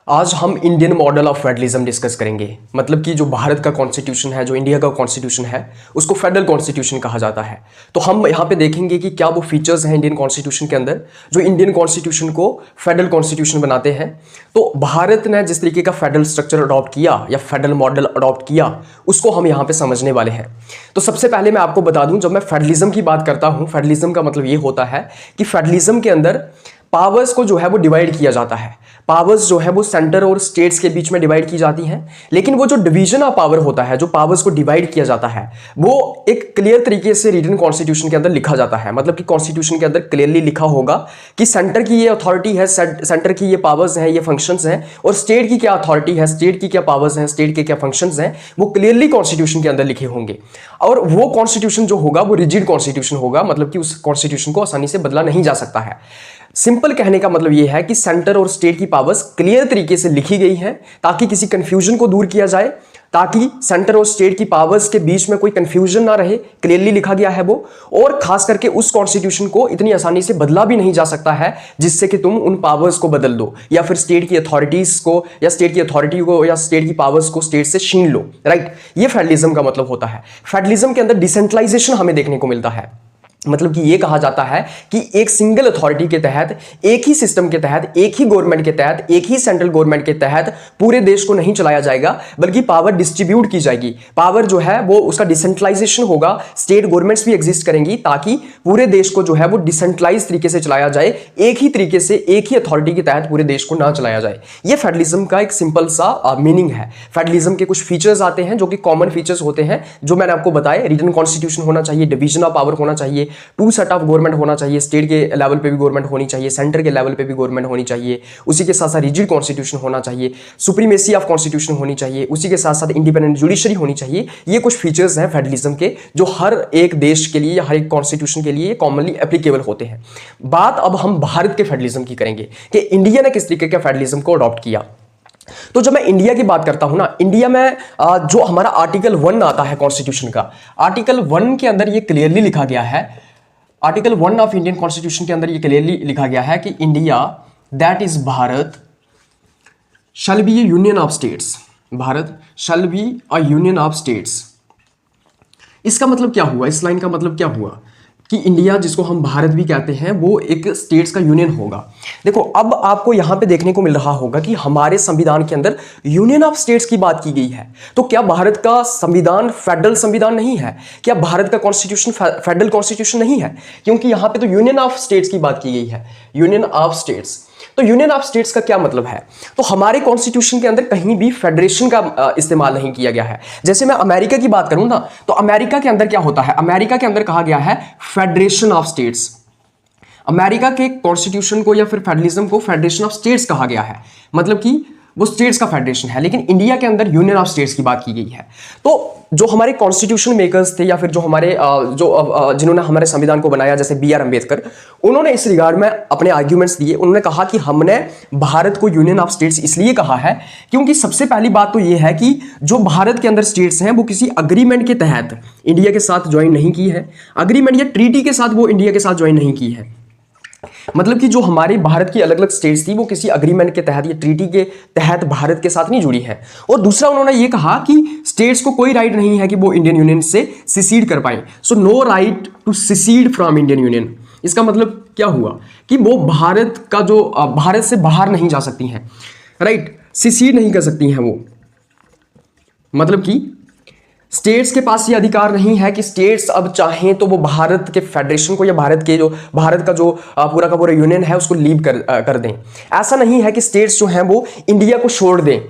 आज हम Indian model of federalism discuss करेंगे। मतलब कि जो भारत का कॉन्स्टिट्यूशन है, जो इंडिया का कॉन्स्टिट्यूशन है, उसको फेडरल कॉन्स्टिट्यूशन कहा जाता है। तो हम यहाँ पे देखेंगे कि क्या वो फीचर्स हैं इंडियन कॉन्स्टिट्यूशन के अंदर जो इंडियन कॉन्स्टिट्यूशन को फेडरल कॉन्स्टिट्यूशन बनाते हैं। तो भारत ने जिस तरीके का फेडरल स्ट्रक्चर अडॉप्ट किया या फेडरल मॉडल अडॉप्ट किया, उसको हम यहाँ पे समझने वाले हैं। तो सबसे पहले मैं आपको बता दूं, जब मैं फेडरलिज्म की बात करता हूँ, फेडरलिज्म का मतलब ये होता है कि फेडरलिज्म के अंदर पावर्स को जो है वो डिवाइड किया जाता है। पावर्स जो है वो सेंटर और स्टेट्स के बीच में डिवाइड की जाती हैं, लेकिन वो जो डिवीजन ऑफ पावर होता है, जो पावर्स को डिवाइड किया जाता है, वो एक क्लियर तरीके से रिटन कॉन्स्टिट्यूशन के अंदर लिखा जाता है। मतलब कि कॉन्स्टिट्यूशन के अंदर क्लियरली लिखा होगा कि सेंटर की ये अथॉरिटी है, सेंटर की ये पावर्स हैं, ये फंक्शंस हैं, और स्टेट की क्या अथॉरिटी है, स्टेट की क्या पावर्स हैं, स्टेट के क्या फंक्शंस हैं, वो क्लियरली कॉन्स्टिट्यूशन के अंदर लिखे होंगे। और वो कॉन्स्टिट्यूशन जो होगा वो रिजिड कॉन्स्टिट्यूशन होगा, मतलब कि उस कॉन्स्टिट्यूशन को आसानी से बदला नहीं जा सकता है। सिंपल कहने का मतलब यह है कि सेंटर और स्टेट की पावर्स क्लियर तरीके से लिखी गई हैं ताकि किसी कंफ्यूजन को दूर किया जाए, ताकि सेंटर और स्टेट की पावर्स के बीच में कोई कंफ्यूजन ना रहे। क्लियरली लिखा गया है वो, और खास करके उस कॉन्स्टिट्यूशन को इतनी आसानी से बदला भी नहीं जा सकता है जिससे कि तुम उन पावर्स को बदल दो या फिर स्टेट की अथॉरिटीज को या स्टेट की अथॉरिटी को या स्टेट की पावर्स को स्टेट से छीन लो। राइट, ये फेडरलिज्म का मतलब होता है। फेडरलिज्म के अंदर डिसेंट्रलाइजेशन हमें देखने को मिलता है। मतलब कि यह कहा जाता है कि एक सिंगल अथॉरिटी के तहत, एक ही सिस्टम के तहत, एक ही गवर्नमेंट के तहत, एक ही सेंट्रल गवर्नमेंट के तहत पूरे देश को नहीं चलाया जाएगा, बल्कि पावर डिस्ट्रीब्यूट की जाएगी। पावर जो है वो उसका डिसेंट्रलाइजेशन होगा। स्टेट गवर्नमेंट्स भी एग्जिस्ट करेंगी ताकि पूरे देश को जो है वो डिसेंट्रलाइज तरीके से चलाया जाए, एक ही तरीके से, एक ही अथॉरिटी के तहत पूरे देश को ना चलाया जाए। यह फेडरलिज्म का एक सिंपल सा मीनिंग है। फेडरलिज्म के कुछ फीचर्स आते हैं जो कि कॉमन फीचर्स होते हैं, जो मैंने आपको बताए। रिटन कॉन्स्टिट्यूशन होना चाहिए, डिवीजन ऑफ पावर होना चाहिए, टू सेट ऑफ गवर्नमेंट होना चाहिए, स्टेट के लेवल पे भी गवर्नमेंट होनी चाहिए, सेंटर के लेवल पे भी गवर्नमेंट होनी चाहिए, उसी के साथ साथ रिजिड कॉन्स्टिट्यूशन होना चाहिए, सुप्रीमेसी ऑफ कॉन्स्टिट्यूशन होनी चाहिए, उसी के साथ साथ इंडिपेंडेंट जुडिशरी होनी चाहिए। ये कुछ फीचर्स हैं फेडरलिज्म के जो हर एक देश के लिए या हर एक कॉन्स्टिट्यूशन के लिए कॉमनली एप्लीकेबल होते हैं। बात अब हम भारत के फेडरलिज्म की करेंगे कि इंडिया ने किस तरीके के फेडरलिज्म को अडॉप्ट किया। तो जब मैं इंडिया की बात करता हूं ना, इंडिया में जो हमारा आर्टिकल 1 आता है कॉन्स्टिट्यूशन का, आर्टिकल 1 के अंदर ये क्लियरली लिखा गया है, आर्टिकल 1 ऑफ इंडियन कॉन्स्टिट्यूशन के अंदर ये क्लियरली लिखा गया है कि India that is Bharat shall be A union of states. Bharat shall be a union of states. इसका मतलब क्या हुआ, इस लाइन का मतलब क्या हुआ कि इंडिया, जिसको हम भारत भी कहते हैं, वो एक स्टेट्स का यूनियन होगा। देखो, अब आपको यहां पे देखने को मिल रहा होगा कि हमारे संविधान के अंदर यूनियन ऑफ स्टेट्स की बात की गई है। तो क्या भारत का संविधान फेडरल संविधान नहीं है? क्या भारत का कॉन्स्टिट्यूशन फेडरल कॉन्स्टिट्यूशन नहीं है? क्योंकि यहां पे तो यूनियन ऑफ स्टेट्स की बात की गई है, यूनियन ऑफ स्टेट्स। तो यूनियन ऑफ स्टेट्स का क्या मतलब है? तो हमारे कॉन्स्टिट्यूशन के अंदर कहीं भी फेडरेशन का इस्तेमाल नहीं किया गया है। जैसे मैं अमेरिका की बात करूं ना, तो अमेरिका के अंदर क्या होता है? अमेरिका के अंदर कहा गया है फेडरेशन ऑफ स्टेट्स। अमेरिका के कॉन्स्टिट्यूशन को या फिर फेडरलिज्म को फेडरेशन ऑफ स्टेट्स कहा गया है, मतलब कि वो स्टेट्स का फेडरेशन है। लेकिन इंडिया के अंदर यूनियन ऑफ स्टेट्स की बात की गई है। तो जो हमारे कॉन्स्टिट्यूशन मेकर्स थे या फिर जो हमारे जिन्होंने हमारे संविधान को बनाया, जैसे बी आर अम्बेडकर, उन्होंने इस रिगार्ड में अपने आर्ग्यूमेंट्स दिए। उन्होंने कहा कि हमने भारत को यूनियन ऑफ स्टेट्स इसलिए कहा है क्योंकि सबसे पहली बात तो यह है कि जो भारत के अंदर स्टेट्स हैं वो किसी अग्रीमेंट के तहत इंडिया के साथ ज्वाइन नहीं की है, अग्रीमेंट या ट्रीटी के साथ वो इंडिया के साथ ज्वाइन नहीं की है। मतलब कि जो हमारे भारत की अलग अलग स्टेट्स थी वो किसी अग्रीमेंट के तहत या ट्रीटी के तहत भारत के साथ नहीं जुड़ी है। और दूसरा, उन्होंने ये कहा कि स्टेट्स को कोई राइट नहीं है कि वो इंडियन यूनियन से सिसीड कर पाए। So no right to secede from Indian union. इसका मतलब क्या हुआ कि वो भारत का जो भारत से बाहर नहीं जा सकती हैं, राइट, सिसीड नहीं कर सकती हैं वो। मतलब कि स्टेट्स के पास ये अधिकार नहीं है कि स्टेट्स अब चाहें तो वो भारत के फेडरेशन को या भारत का जो पूरा का पूरा यूनियन है उसको लीव कर दें। ऐसा नहीं है कि स्टेट्स जो हैं वो इंडिया को छोड़ दें,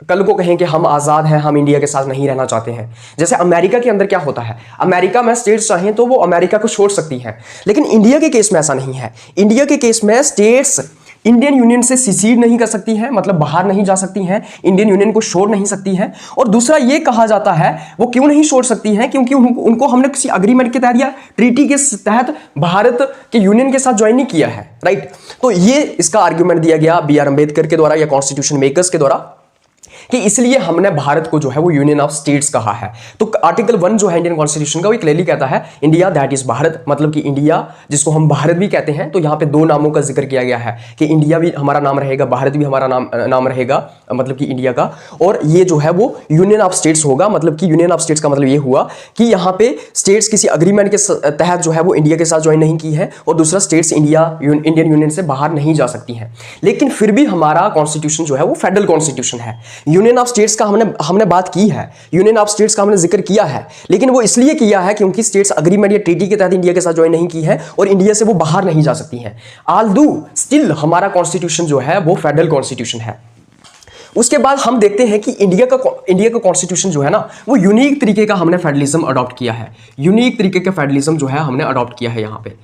कल को कहें कि हम आज़ाद हैं, हम इंडिया के साथ नहीं रहना चाहते हैं। जैसे अमेरिका के अंदर क्या होता है, अमेरिका में स्टेट्स चाहें तो वो अमेरिका को छोड़ सकती हैं, लेकिन इंडिया के केस में ऐसा नहीं है। इंडिया के केस में स्टेट्स इंडियन यूनियन से सिसीड नहीं कर सकती हैं, मतलब बाहर नहीं जा सकती हैं, इंडियन यूनियन को छोड़ नहीं सकती हैं। और दूसरा ये कहा जाता है वो क्यों नहीं छोड़ सकती हैं, क्योंकि उनको हमने किसी अग्रीमेंट के तहत या ट्रीटी के तहत भारत के यूनियन के साथ ज्वाइन नहीं किया है। राइट, तो ये इसका आर्ग्यूमेंट दिया गया बी आर अम्बेडकर के द्वारा या कॉन्स्टिट्यूशन मेकर्स के द्वारा कि इसलिए हमने भारत को जो है वो यूनियन ऑफ स्टेट्स कहा है। तो आर्टिकल 1 जो है इंडियन कॉन्स्टिट्यूशन का वो क्लियरली कहता है इंडिया दैट इज भारत, मतलब कि इंडिया जिसको हम भारत भी कहते हैं। तो यहाँ पे दो नामों का जिक्र किया गया है कि इंडिया भी हमारा नाम रहेगा, भारत भी हमारा नाम रहेगा, मतलब कि इंडिया का। और ये जो है वो यूनियन ऑफ स्टेट्स होगा, मतलब कि यूनियन ऑफ स्टेट्स का मतलब ये हुआ कि यहाँ पे स्टेट्स किसी अग्रीमेंट के तहत जो है वो इंडिया के साथ ज्वाइन नहीं की है, और दूसरा स्टेट्स इंडियन यूनियन से बाहर नहीं जा सकती हैं। लेकिन फिर भी हमारा कॉन्स्टिट्यूशन जो है वो फेडरल कॉन्स्टिट्यूशन है। यूनियन ऑफ स्टेट्स का हमने बात की है, यूनियन ऑफ स्टेट्स का हमने जिक्र किया है, लेकिन वो इसलिए किया है क्योंकि स्टेट्स अग्रीमेंट या ट्रीटी के तहत इंडिया के साथ ज्वाइन नहीं की है और इंडिया से वो बाहर नहीं जा सकती हैं। आल्दो स्टिल हमारा कॉन्स्टिट्यूशन जो है वो फेडरल कॉन्स्टिट्यूशन है। उसके बाद हम देखते हैं कि इंडिया का कॉन्स्टिट्यूशन जो है ना वो यूनिक तरीके का हमने फेडरलिज्म अडॉप्ट किया है। यूनिक तरीके का फेडरलिज्म जो है हमने अडॉप्ट किया है। यहाँ पे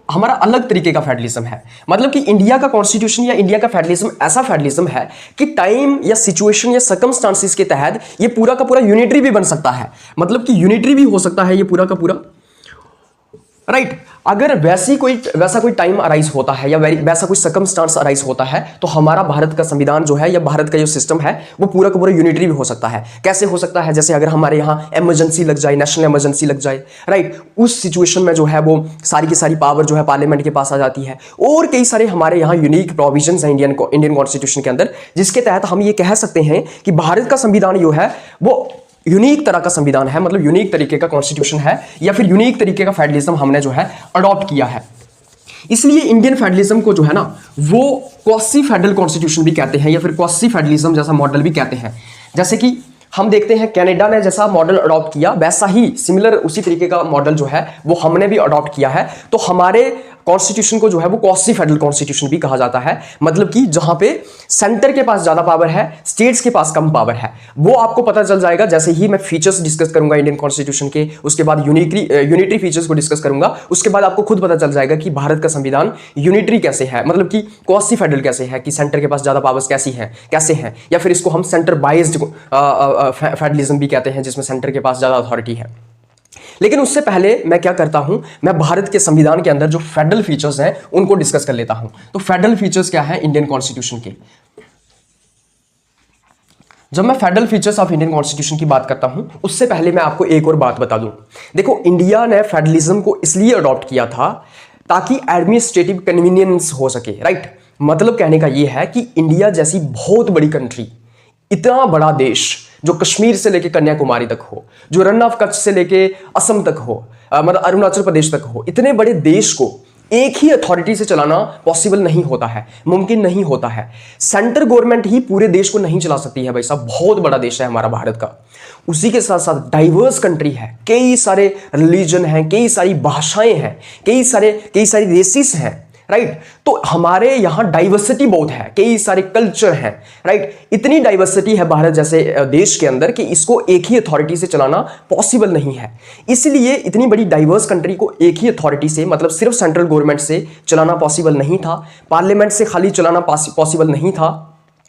हमारा अलग तरीके का फेडरलिज्म है। मतलब कि इंडिया का कॉन्स्टिट्यूशन या इंडिया का फेडरलिज्म ऐसा फेडरलिज्म है कि टाइम या सिचुएशन या सर्कमस्टांसिस के तहत ये पूरा का पूरा यूनिटरी भी बन सकता है, मतलब कि यूनिटरी भी हो सकता है ये पूरा का पूरा, राइट। अगर वैसा कोई टाइम अराइज होता है या वैसा कोई सर्कमस्टांस अराइज होता है तो हमारा भारत का संविधान जो है या भारत का जो सिस्टम है वो पूरा का पूरा यूनिटरी भी हो सकता है। कैसे हो सकता है? जैसे अगर हमारे यहाँ इमरजेंसी लग जाए, नेशनल इमरजेंसी लग जाए, राइट, उस सिचुएशन में जो है वो सारी की सारी पावर जो है पार्लियामेंट के पास आ जाती है। और कई सारे हमारे यहाँ यूनिक प्रोविजंस हैं इंडियन कॉन्स्टिट्यूशन के अंदर, जिसके तहत हम ये कह सकते हैं कि भारत का संविधान जो है वो यूनिक तरह का संविधान है, मतलब यूनिक तरीके का कॉन्स्टिट्यूशन है, या फिर यूनिक तरीके का फेडरलिज्म हमने जो है अडॉप्ट किया है। इसलिए इंडियन फेडरलिज्म को जो है ना वो क्वासी फेडरल कॉन्स्टिट्यूशन भी कहते हैं, या फिर क्वासी फेडरलिज्म जैसा मॉडल भी कहते हैं। जैसे कि हम देखते हैं कनाडा ने जैसा मॉडल अडॉप्ट किया, वैसा ही सिमिलर उसी तरीके का मॉडल जो है वो हमने भी अडॉप्ट किया है। तो हमारे कॉन्स्टिट्यूशन को जो है वो क्वासी फेडरल कॉन्स्टिट्यूशन भी कहा जाता है, मतलब कि जहां पे सेंटर के पास ज्यादा पावर है, स्टेट्स के पास कम पावर है। वो आपको पता चल जाएगा जैसे ही मैं फीचर्स डिस्कस करूंगा इंडियन कॉन्स्टिट्यूशन के, उसके बाद यूनिटरी फीचर्स को डिस्कस करूंगा, उसके बाद आपको खुद पता चल जाएगा कि भारत का संविधान यूनिटरी कैसे है, मतलब कि क्वासी फेडरल कैसे है, कि सेंटर के पास ज्यादा पावर्स कैसे हैं, या फिर इसको हम सेंटर बाइज्ड फेडरलिज्म भी कहते हैं, जिसमें सेंटर के पास ज्यादा अथॉरिटी है। लेकिन उससे पहले मैं क्या करता हूं, मैं भारत के संविधान के अंदर जो फेडरल फीचर्स हैं उनको डिस्कस कर लेता हूं। तो फेडरल फीचर्स क्या है इंडियन कॉन्स्टिट्यूशन के? जब मैं federal features of Indian constitution की बात करता हूं उससे पहले मैं आपको एक और बात बता दूं। देखो, इंडिया ने फेडरलिज्म को इसलिए अडॉप्ट किया था ताकि एडमिनिस्ट्रेटिव कन्वीनियंस हो सके, राइट। मतलब कहने का यह है कि इंडिया जैसी बहुत बड़ी कंट्री, इतना बड़ा देश जो कश्मीर से लेके कन्याकुमारी तक हो, जो रन ऑफ कच्छ से लेके असम तक हो, मतलब अरुणाचल प्रदेश तक हो, इतने बड़े देश को एक ही अथॉरिटी से चलाना पॉसिबल नहीं होता है, मुमकिन नहीं होता है। सेंट्रल गवर्नमेंट ही पूरे देश को नहीं चला सकती है भाई साहब, बहुत बड़ा देश है हमारा भारत का। उसी के साथ साथ डाइवर्स कंट्री है, कई सारे रिलीजन हैं, कई सारी भाषाएं हैं, कई सारी रेसिस हैं, राइट। तो हमारे यहां डाइवर्सिटी बहुत है, कई सारे कल्चर हैं, राइट। इतनी डाइवर्सिटी है भारत जैसे देश के अंदर कि इसको एक ही अथॉरिटी से चलाना पॉसिबल नहीं है। इसलिए इतनी बड़ी डाइवर्स कंट्री को एक ही अथॉरिटी से, मतलब सिर्फ सेंट्रल गवर्नमेंट से चलाना पॉसिबल नहीं था, पार्लियामेंट से खाली चलाना पॉसिबल नहीं था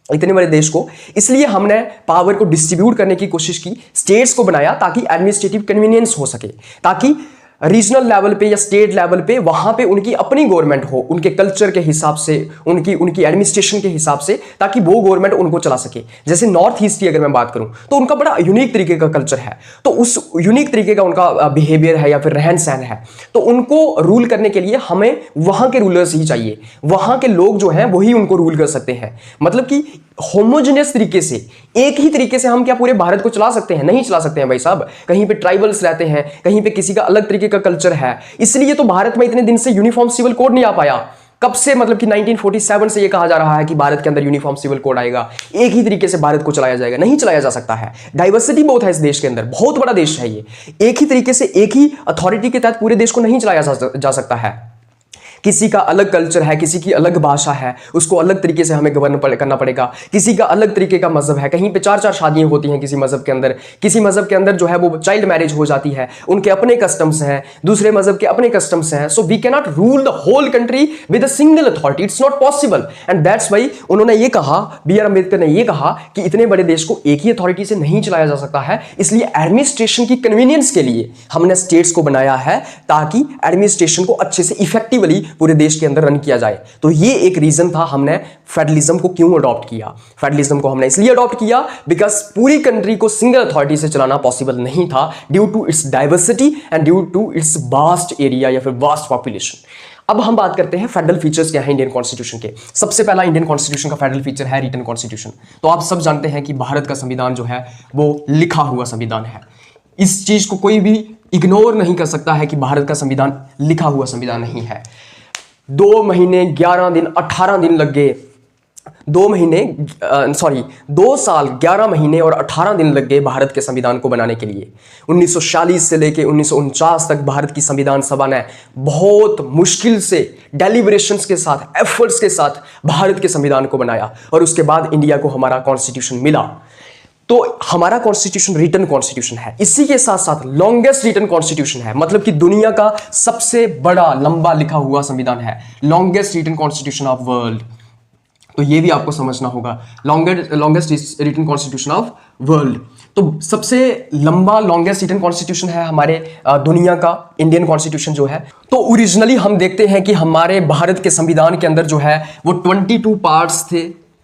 इतने बड़े देश को। इसलिए हमने पावर को डिस्ट्रीब्यूट करने की कोशिश की, स्टेट्स को बनाया ताकि एडमिनिस्ट्रेटिव कन्वीनियंस हो सके, ताकि रीजनल लेवल पे या स्टेट लेवल पे वहां पे उनकी अपनी गवर्नमेंट हो, उनके कल्चर के हिसाब से, उनकी एडमिनिस्ट्रेशन के हिसाब से, ताकि वो गवर्नमेंट उनको चला सके। जैसे नॉर्थ ईस्ट की अगर मैं बात करूं तो उनका बड़ा यूनिक तरीके का कल्चर है, तो उस यूनिक तरीके का उनका बिहेवियर है या फिर रहन सहन है, तो उनको रूल करने के लिए हमें वहां के रूलर्स ही चाहिए, वहां के लोग जो हैं वही उनको रूल कर सकते हैं। मतलब कि होमोजेनियस तरीके से, एक ही तरीके से हम क्या पूरे भारत को चला सकते हैं? नहीं चला सकते हैं भाई साहब। कहीं पे ट्राइबल्स रहते हैं, कहीं पे किसी का अलग तरीके का कल्चर है। इसलिए तो भारत में इतने दिन से यूनिफॉर्म सिविल कोड नहीं आ पाया। कब से? मतलब कि 1947 से ये कहा जा रहा है कि भारत के अंदर यूनिफॉर्म सिविल कोड आएगा, एक ही तरीके से भारत को चलाया जाएगा। नहीं चलाया जा सकता है, डाइवर्सिटी बहुत है इस देश के अंदर, बहुत बड़ा देश है ये। एक ही तरीके से, एक ही अथॉरिटी के तहत पूरे देश को नहीं चलाया जा सकता है। किसी का अलग कल्चर है, किसी की अलग भाषा है, उसको अलग तरीके से हमें गवर्न करना पड़ेगा। किसी का अलग तरीके का मजहब है, कहीं पे 4-4 शादियां होती हैं किसी मजहब के अंदर, किसी मजहब के अंदर जो है वो चाइल्ड मैरिज हो जाती है, उनके अपने कस्टम्स हैं, दूसरे मजहब के अपने कस्टम्स हैं। So we can not rule the whole country with a single authority, it's not possible. And that's why उन्होंने ये कहा, बी आर अम्बेडकर ने ये कहा कि इतने बड़े देश को एक ही अथॉरिटी से नहीं चलाया जा सकता है। इसलिए एडमिनिस्ट्रेशन की कन्वीनियंस के लिए हमने स्टेट्स को बनाया है, ताकि एडमिनिस्ट्रेशन को अच्छे से इफेक्टिवली पूरे देश के अंदर रन किया जाए। तो ये एक रीजन था हमने फेडरलिज्म को क्यों अडॉप्ट किया। फेडरलिज्म को हमने इसलिए अडॉप्ट किया बिकॉज पूरी कंट्री को सिंगल अथॉरिटी से चलाना पॉसिबल नहीं था due to its diversity and due to its vast area या फिर वास्ट पॉपुलेशन। अब हम बात करते हैं फेडरल फीचर्स क्या है इंडियन कॉन्स्टिट्यूशन के। सबसे पहला इंडियन कॉन्स्टिट्यूशन का फेडरल फीचर है रिटन कॉन्स्टिट्यूशन। तो आप सब जानते हैं कि भारत का संविधान जो है वो लिखा हुआ संविधान है। इस चीज को कोई भी इग्नोर नहीं कर सकता है कि भारत का संविधान लिखा हुआ संविधान नहीं है। 2 महीने 11 दिन 18 दिन लग गए, 2 साल 11 महीने और 18 दिन लग गए भारत के संविधान को बनाने के लिए। 1940 से लेकर 1949 तक भारत की संविधान सभा ने बहुत मुश्किल से डेलिब्रेशंस के साथ, एफर्ट्स के साथ भारत के संविधान को बनाया और उसके बाद इंडिया को हमारा कॉन्स्टिट्यूशन मिला। तो हमारा कॉन्स्टिट्यूशन रिटन कॉन्स्टिट्यूशन है, इसी के साथ साथ लॉन्गेस्ट रिटन कॉन्स्टिट्यूशन है, मतलब कि दुनिया का सबसे बड़ा लंबा लिखा हुआ संविधान है, longest written constitution of world. तो ये भी आपको समझना होगा, longest written constitution of world. तो सबसे लंबा लॉन्गेस्ट रिटन कॉन्स्टिट्यूशन है हमारे दुनिया का इंडियन कॉन्स्टिट्यूशन जो है। तो ओरिजिनली हम देखते हैं कि हमारे भारत के संविधान के अंदर जो है वो 22 पार्ट्स थे,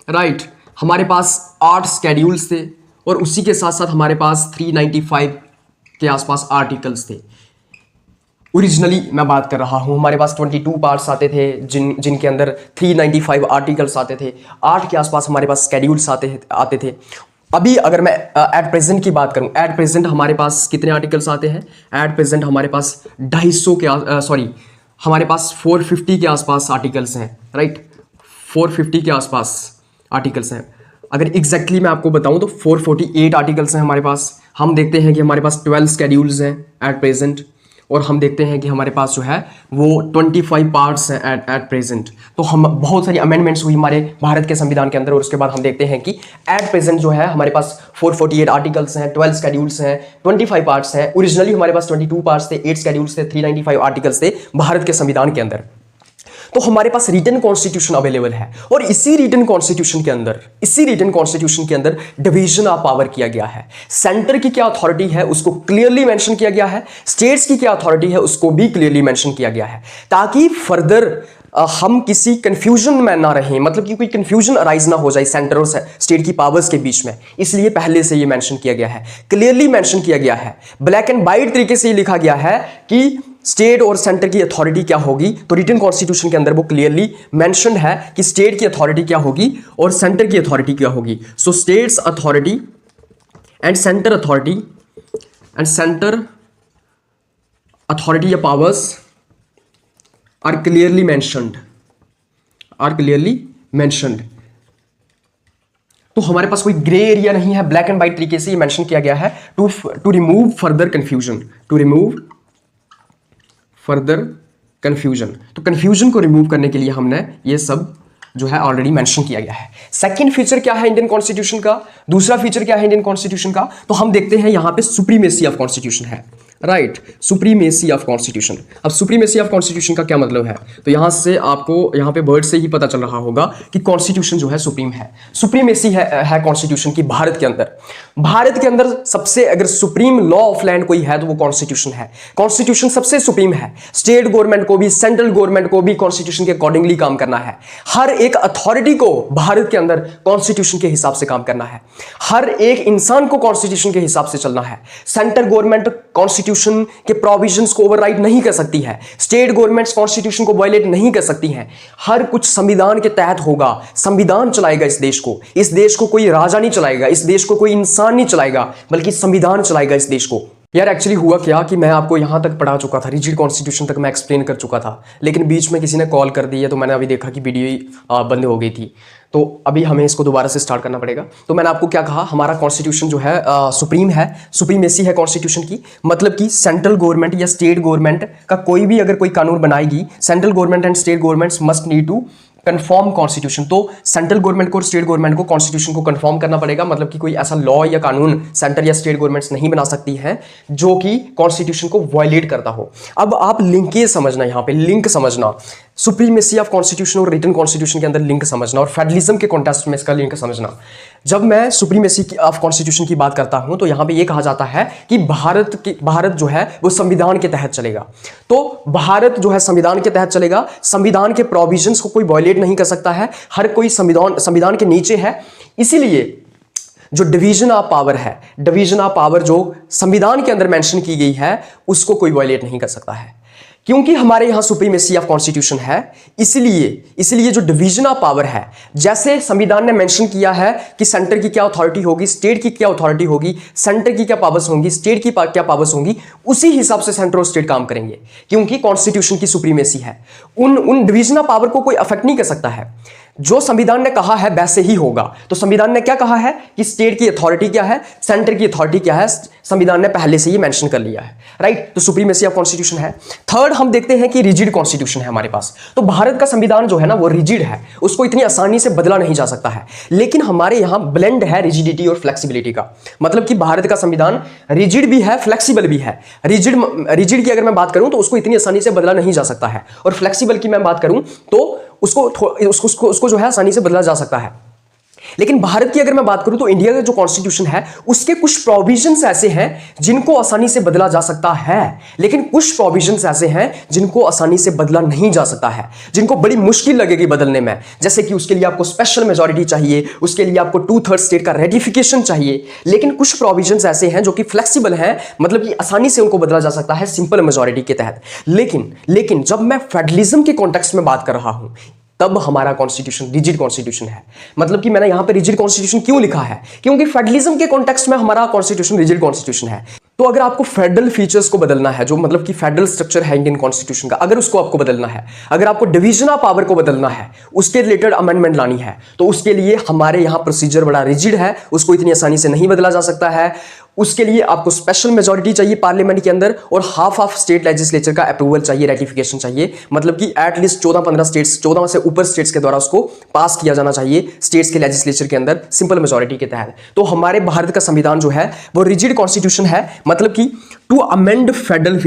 राइट। हमारे पास 8 स्केड्यूल्स थे और उसी के साथ साथ हमारे पास 395 के आसपास आर्टिकल्स थे। ओरिजिनली मैं बात कर रहा हूं, हमारे पास 22 पार्ट्स आते थे जिनके अंदर 395 आर्टिकल्स आते थे, 8 के आसपास हमारे पास स्केड्यूल्स आते थे। अभी अगर मैं एट प्रेजेंट की बात करूं, एट प्रेजेंट हमारे पास कितने आर्टिकल्स आते हैं? एट प्रेजेंट हमारे पास 450 के आसपास आर्टिकल्स हैं, राइट। 450 के आसपास आर्टिकल्स हैं। अगर एग्जैक्टली मैं आपको बताऊं तो 448 आर्टिकल्स हैं हमारे पास। हम देखते हैं कि हमारे पास 12 स्केड्यूल्स हैं एट प्रेजेंट, और हम देखते हैं कि हमारे पास जो है वो 25 पार्ट्स हैं एट प्रेजेंट। तो हम बहुत सारी अमेंडमेंट्स हुई हमारे भारत के संविधान के अंदर, और उसके बाद हम देखते हैं कि एट प्रेजेंट जो है हमारे पास 448 आर्टिकल्स हैं, 12 स्केड्यूल्स हैं, 25 पार्ट्स हैं। ओरिजिनली हमारे पास 22 पार्ट्स थे, 8 स्केड्यूल्स थे, 395 आर्टिकल्स थे भारत के संविधान के अंदर। तो हमारे पास रिटन कॉन्स्टिट्यूशन अवेलेबल है, और इसी रिटन कॉन्स्टिट्यूशन के अंदर डिवीजन ऑफ पावर किया गया है। सेंटर की क्या अथॉरिटी है उसको क्लियरली मेंशन किया गया है, स्टेट्स की क्या अथॉरिटी है उसको भी क्लियरली मेंशन किया गया है, ताकि फर्दर हम किसी कंफ्यूजन में ना रहें, मतलब कि कोई कंफ्यूजन अराइज ना हो जाए सेंटर और स्टेट की पावर्स के बीच में। इसलिए पहले से ये मेंशन किया गया है, क्लियरली मेंशन किया गया है, ब्लैक एंड व्हाइट तरीके से ये लिखा गया है कि स्टेट और सेंटर की अथॉरिटी क्या होगी। तो रिटन कॉन्स्टिट्यूशन के अंदर वो क्लियरली मेंशन्ड है कि स्टेट की अथॉरिटी क्या होगी और सेंटर की अथॉरिटी क्या होगी। सो states authority and centre authority या पावर्स आर क्लियरली मेंशन्ड। तो हमारे पास कोई ग्रे एरिया नहीं है, ब्लैक एंड व्हाइट तरीके से ये मेंशन किया गया है टू रिमूव फर्दर कंफ्यूजन। तो कंफ्यूजन को रिमूव करने के लिए हमने ये सब जो है ऑलरेडी मेंशन किया गया है। सेकंड फीचर क्या है इंडियन कॉन्स्टिट्यूशन का? दूसरा फीचर क्या है इंडियन कॉन्स्टिट्यूशन का? तो हम देखते हैं यहां पे सुप्रीमेसी ऑफ कॉन्स्टिट्यूशन है, राइट। Supremacy of constitution. अब सुप्रीमेसी ऑफ कॉन्स्टिट्यूशन का क्या मतलब है? तो यहां से आपको यहां पे वर्ड से ही पता चल रहा होगा कि कॉन्स्टिट्यूशन जो है सुप्रीम है। सुप्रीमेसी है कॉन्स्टिट्यूशन की भारत के अंदर सबसे अगर सुप्रीम लॉ ऑफ लैंड कोई है तो वो कॉन्स्टिट्यूशन है। कॉन्स्टिट्यूशन सबसे सुप्रीम है। स्टेट गवर्नमेंट को भी, सेंट्रल गवर्नमेंट को भी कॉन्स्टिट्यूशन के अकॉर्डिंगली काम करना है। हर एक अथॉरिटी को भारत के अंदर कॉन्स्टिट्यूशन के हिसाब से काम करना है। हर एक इंसान को कॉन्स्टिट्यूशन के हिसाब से चलना है। सेंट्रल गवर्नमेंट कॉन्स्टिट्यूशन के प्रोविजंस को ओवरराइड नहीं कर सकती है, स्टेट गवर्नमेंट्स कॉन्स्टिट्यूशन को वायलेट नहीं कर सकती हैं। हर कुछ संविधान के तहत होगा। संविधान चलाएगा इस देश को। इस देश को कोई राजा नहीं चलाएगा, इस देश को कोई इंसान नहीं चलाएगा, बल्कि संविधान चलाएगा इस देश को। यार एक्चुअली हुआ क्या कि मैं आपको यहां तक पढ़ा चुका था, रिजिड कॉन्स्टिट्यूशन तक मैं एक्सप्लेन कर चुका था, लेकिन बीच में किसी ने कॉल कर दी है तो मैंने अभी देखा कि वीडियो बंद हो गई थी। तो अभी हमें इसको दोबारा से स्टार्ट करना पड़ेगा। तो मैंने आपको क्या कहा, हमारा कॉन्स्टिट्यूशन जो है सुप्रीम है, सुप्रीमेसी है कॉन्स्टिट्यूशन की। मतलब कि सेंट्रल गवर्नमेंट या स्टेट गवर्नमेंट का कोई भी अगर कोई कानून बनाएगी, central government and state governments must need to confirm constitution. तो सेंट्रल गवर्नमेंट को और स्टेट गवर्नमेंट को कॉन्स्टिट्यूशन को कन्फर्म करना पड़ेगा। मतलब कि कोई ऐसा लॉ या कानून सेंटर या स्टेट गवर्नमेंट्स नहीं बना सकती हैं जो कि कॉन्स्टिट्यूशन को वायलेट करता हो। अब आप लिंकेज समझना, यहाँ पे लिंक समझना। सुप्रीमेसी ऑफ कॉन्स्टिट्यूशन और रिटन कॉन्स्टिट्यूशन के अंदर लिंक समझना और फेडरलिज्म के कॉन्टेक्स्ट में इसका लिंक समझना। जब मैं सुप्रीमेसी ऑफ कॉन्स्टिट्यूशन की बात करता हूं तो यहां पे ये कहा जाता है कि भारत जो है वो संविधान के तहत चलेगा। तो भारत जो है संविधान के तहत चलेगा, संविधान के प्रोविजंस को कोई वायलेट नहीं कर सकता है, हर कोई संविधान के नीचे है। इसीलिए जो डिवीजन ऑफ पावर है, डिवीजन ऑफ पावर जो संविधान के अंदर मेंशन की गई है, उसको कोई वायलेट नहीं कर सकता है। क्योंकि हमारे यहां सुप्रीमेसी ऑफ कॉन्स्टिट्यूशन है, इसलिए जो डिवीजन ऑफ पावर है, जैसे संविधान ने मेंशन किया है कि सेंटर की क्या अथॉरिटी होगी, स्टेट की क्या अथॉरिटी होगी, सेंटर की क्या पावर्स होंगी, स्टेट की क्या पावर्स होंगी, उसी हिसाब से सेंटर और स्टेट काम करेंगे, क्योंकि कॉन्स्टिट्यूशन की सुप्रीमेसी है। उन डिवीजन ऑफ पावर को कोई अफेक्ट नहीं कर सकता है। जो संविधान ने कहा है वैसे ही होगा। तो संविधान ने क्या कहा है कि स्टेट की अथॉरिटी क्या है, सेंटर की अथॉरिटी क्या है, संविधान ने पहले से ही मेंशन कर लिया है, राइट। तो सुप्रीमेसी ऑफ कॉन्स्टिट्यूशन है। थर्ड हम देखते हैं कि रिजिड कॉन्स्टिट्यूशन है हमारे पास। तो भारत का संविधान जो है ना वो रिजिड है, उसको इतनी आसानी से बदला नहीं जा सकता है। लेकिन हमारे यहां ब्लेंड है रिजिडिटी और फ्लेक्सिबिलिटी का, मतलब कि भारत का संविधान रिजिड भी है, फ्लेक्सिबल भी है। रिजिड की अगर मैं बात करूं तो उसको इतनी आसानी से बदला नहीं जा सकता है, और फ्लेक्सिबल की मैं बात करूं तो उसको जो है आसानी से बदला जा सकता है। लेकिन भारत की अगर मैं बात करूं तो इंडिया का जो कॉन्स्टिट्यूशन है उसके कुछ प्रोविजंस ऐसे हैं जिनको आसानी से बदला जा सकता है, लेकिन कुछ प्रोविजंस ऐसे हैं जिनको आसानी से बदला नहीं जा सकता है, जिनको बड़ी मुश्किल लगेगी बदलने में। जैसे कि उसके लिए आपको स्पेशल मेजॉरिटी चाहिए, उसके लिए आपको 2/3 स्टेट का रेटिफिकेशन चाहिए। लेकिन कुछ प्रोविजंस ऐसे हैं जो कि फ्लेक्सिबल हैं, मतलब कि आसानी से उनको बदला जा सकता है सिंपल मेजॉरिटी के तहत। लेकिन जब मैं फेडरलिज्म के कॉन्टेक्स्ट में बात कर रहा हूं तब हमारा कॉन्स्टिट्यूशन रिजिड कॉन्स्टिट्यूशन है। मतलब कि मैंने यहां पे रिजिड कॉन्स्टिट्यूशन क्यों लिखा है, क्योंकि फेडरलिज्म के कॉन्टेक्स्ट में हमारा कॉन्स्टिट्यूशन रिजिड कॉन्स्टिट्यूशन है। तो अगर आपको फेडरल फीचर्स को बदलना है, जो मतलब कि फेडरल स्ट्रक्चर है इंडियन कॉन्स्टिट्यूशन का, अगर उसको आपको बदलना है, अगर आपको डिवीजन ऑफ पावर को बदलना है, उसके रिलेटेड अमेंडमेंट लानी है, तो उसके लिए हमारे यहां प्रोसीजर बड़ा रिजिड है, उसको इतनी आसानी से नहीं बदला जा सकता है। उसके लिए आपको स्पेशल मेजॉरिटी चाहिए पार्लियामेंट के अंदर, और हाफ ऑफ स्टेट लेजिस्लेचर का अप्रूवल चाहिए, रेटिफिकेशन चाहिए। मतलब कि एटलीस्ट 14-15 स्टेट्स, 14 से ऊपर स्टेट्स के द्वारा उसको पास किया जाना चाहिए स्टेट्स के लेजिस्लेचर के अंदर सिंपल मेजॉरिटी के तहत। तो हमारे भारत का संविधान जो है वो रिजिड कॉन्स्टिट्यूशन है। मतलब कि टू अमेंड फेडरल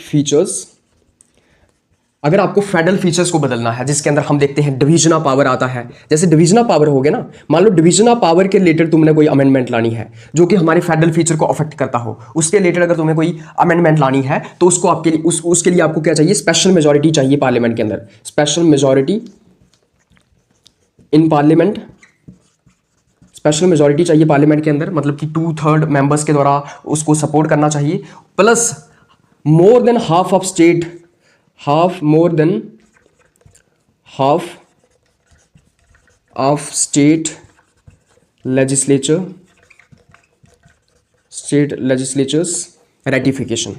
फीचर्स, अगर आपको फेडरल फीचर्स को बदलना है, जिसके अंदर हम देखते हैं डिवीजन ऑफ पावर आता है। जैसे डिवीजन ऑफ पावर हो गया ना, मान लो डिवीजन ऑफ पावर के रिलेटेड तुमने कोई अमेंडमेंट लानी है जो कि हमारे फेडरल फीचर को अफेक्ट करता हो, उसके रिलेटेड अगर तुम्हें कोई अमेंडमेंट लानी है तो उसको उसके लिए आपको क्या चाहिए, स्पेशल मेजॉरिटी चाहिए पार्लियामेंट के अंदर, special majority in parliament, special majority चाहिए पार्लियामेंट के अंदर। मतलब कि 2/3 मेंबर्स के द्वारा उसको सपोर्ट करना चाहिए, plus more than half of state, more than half of state legislatures ratification।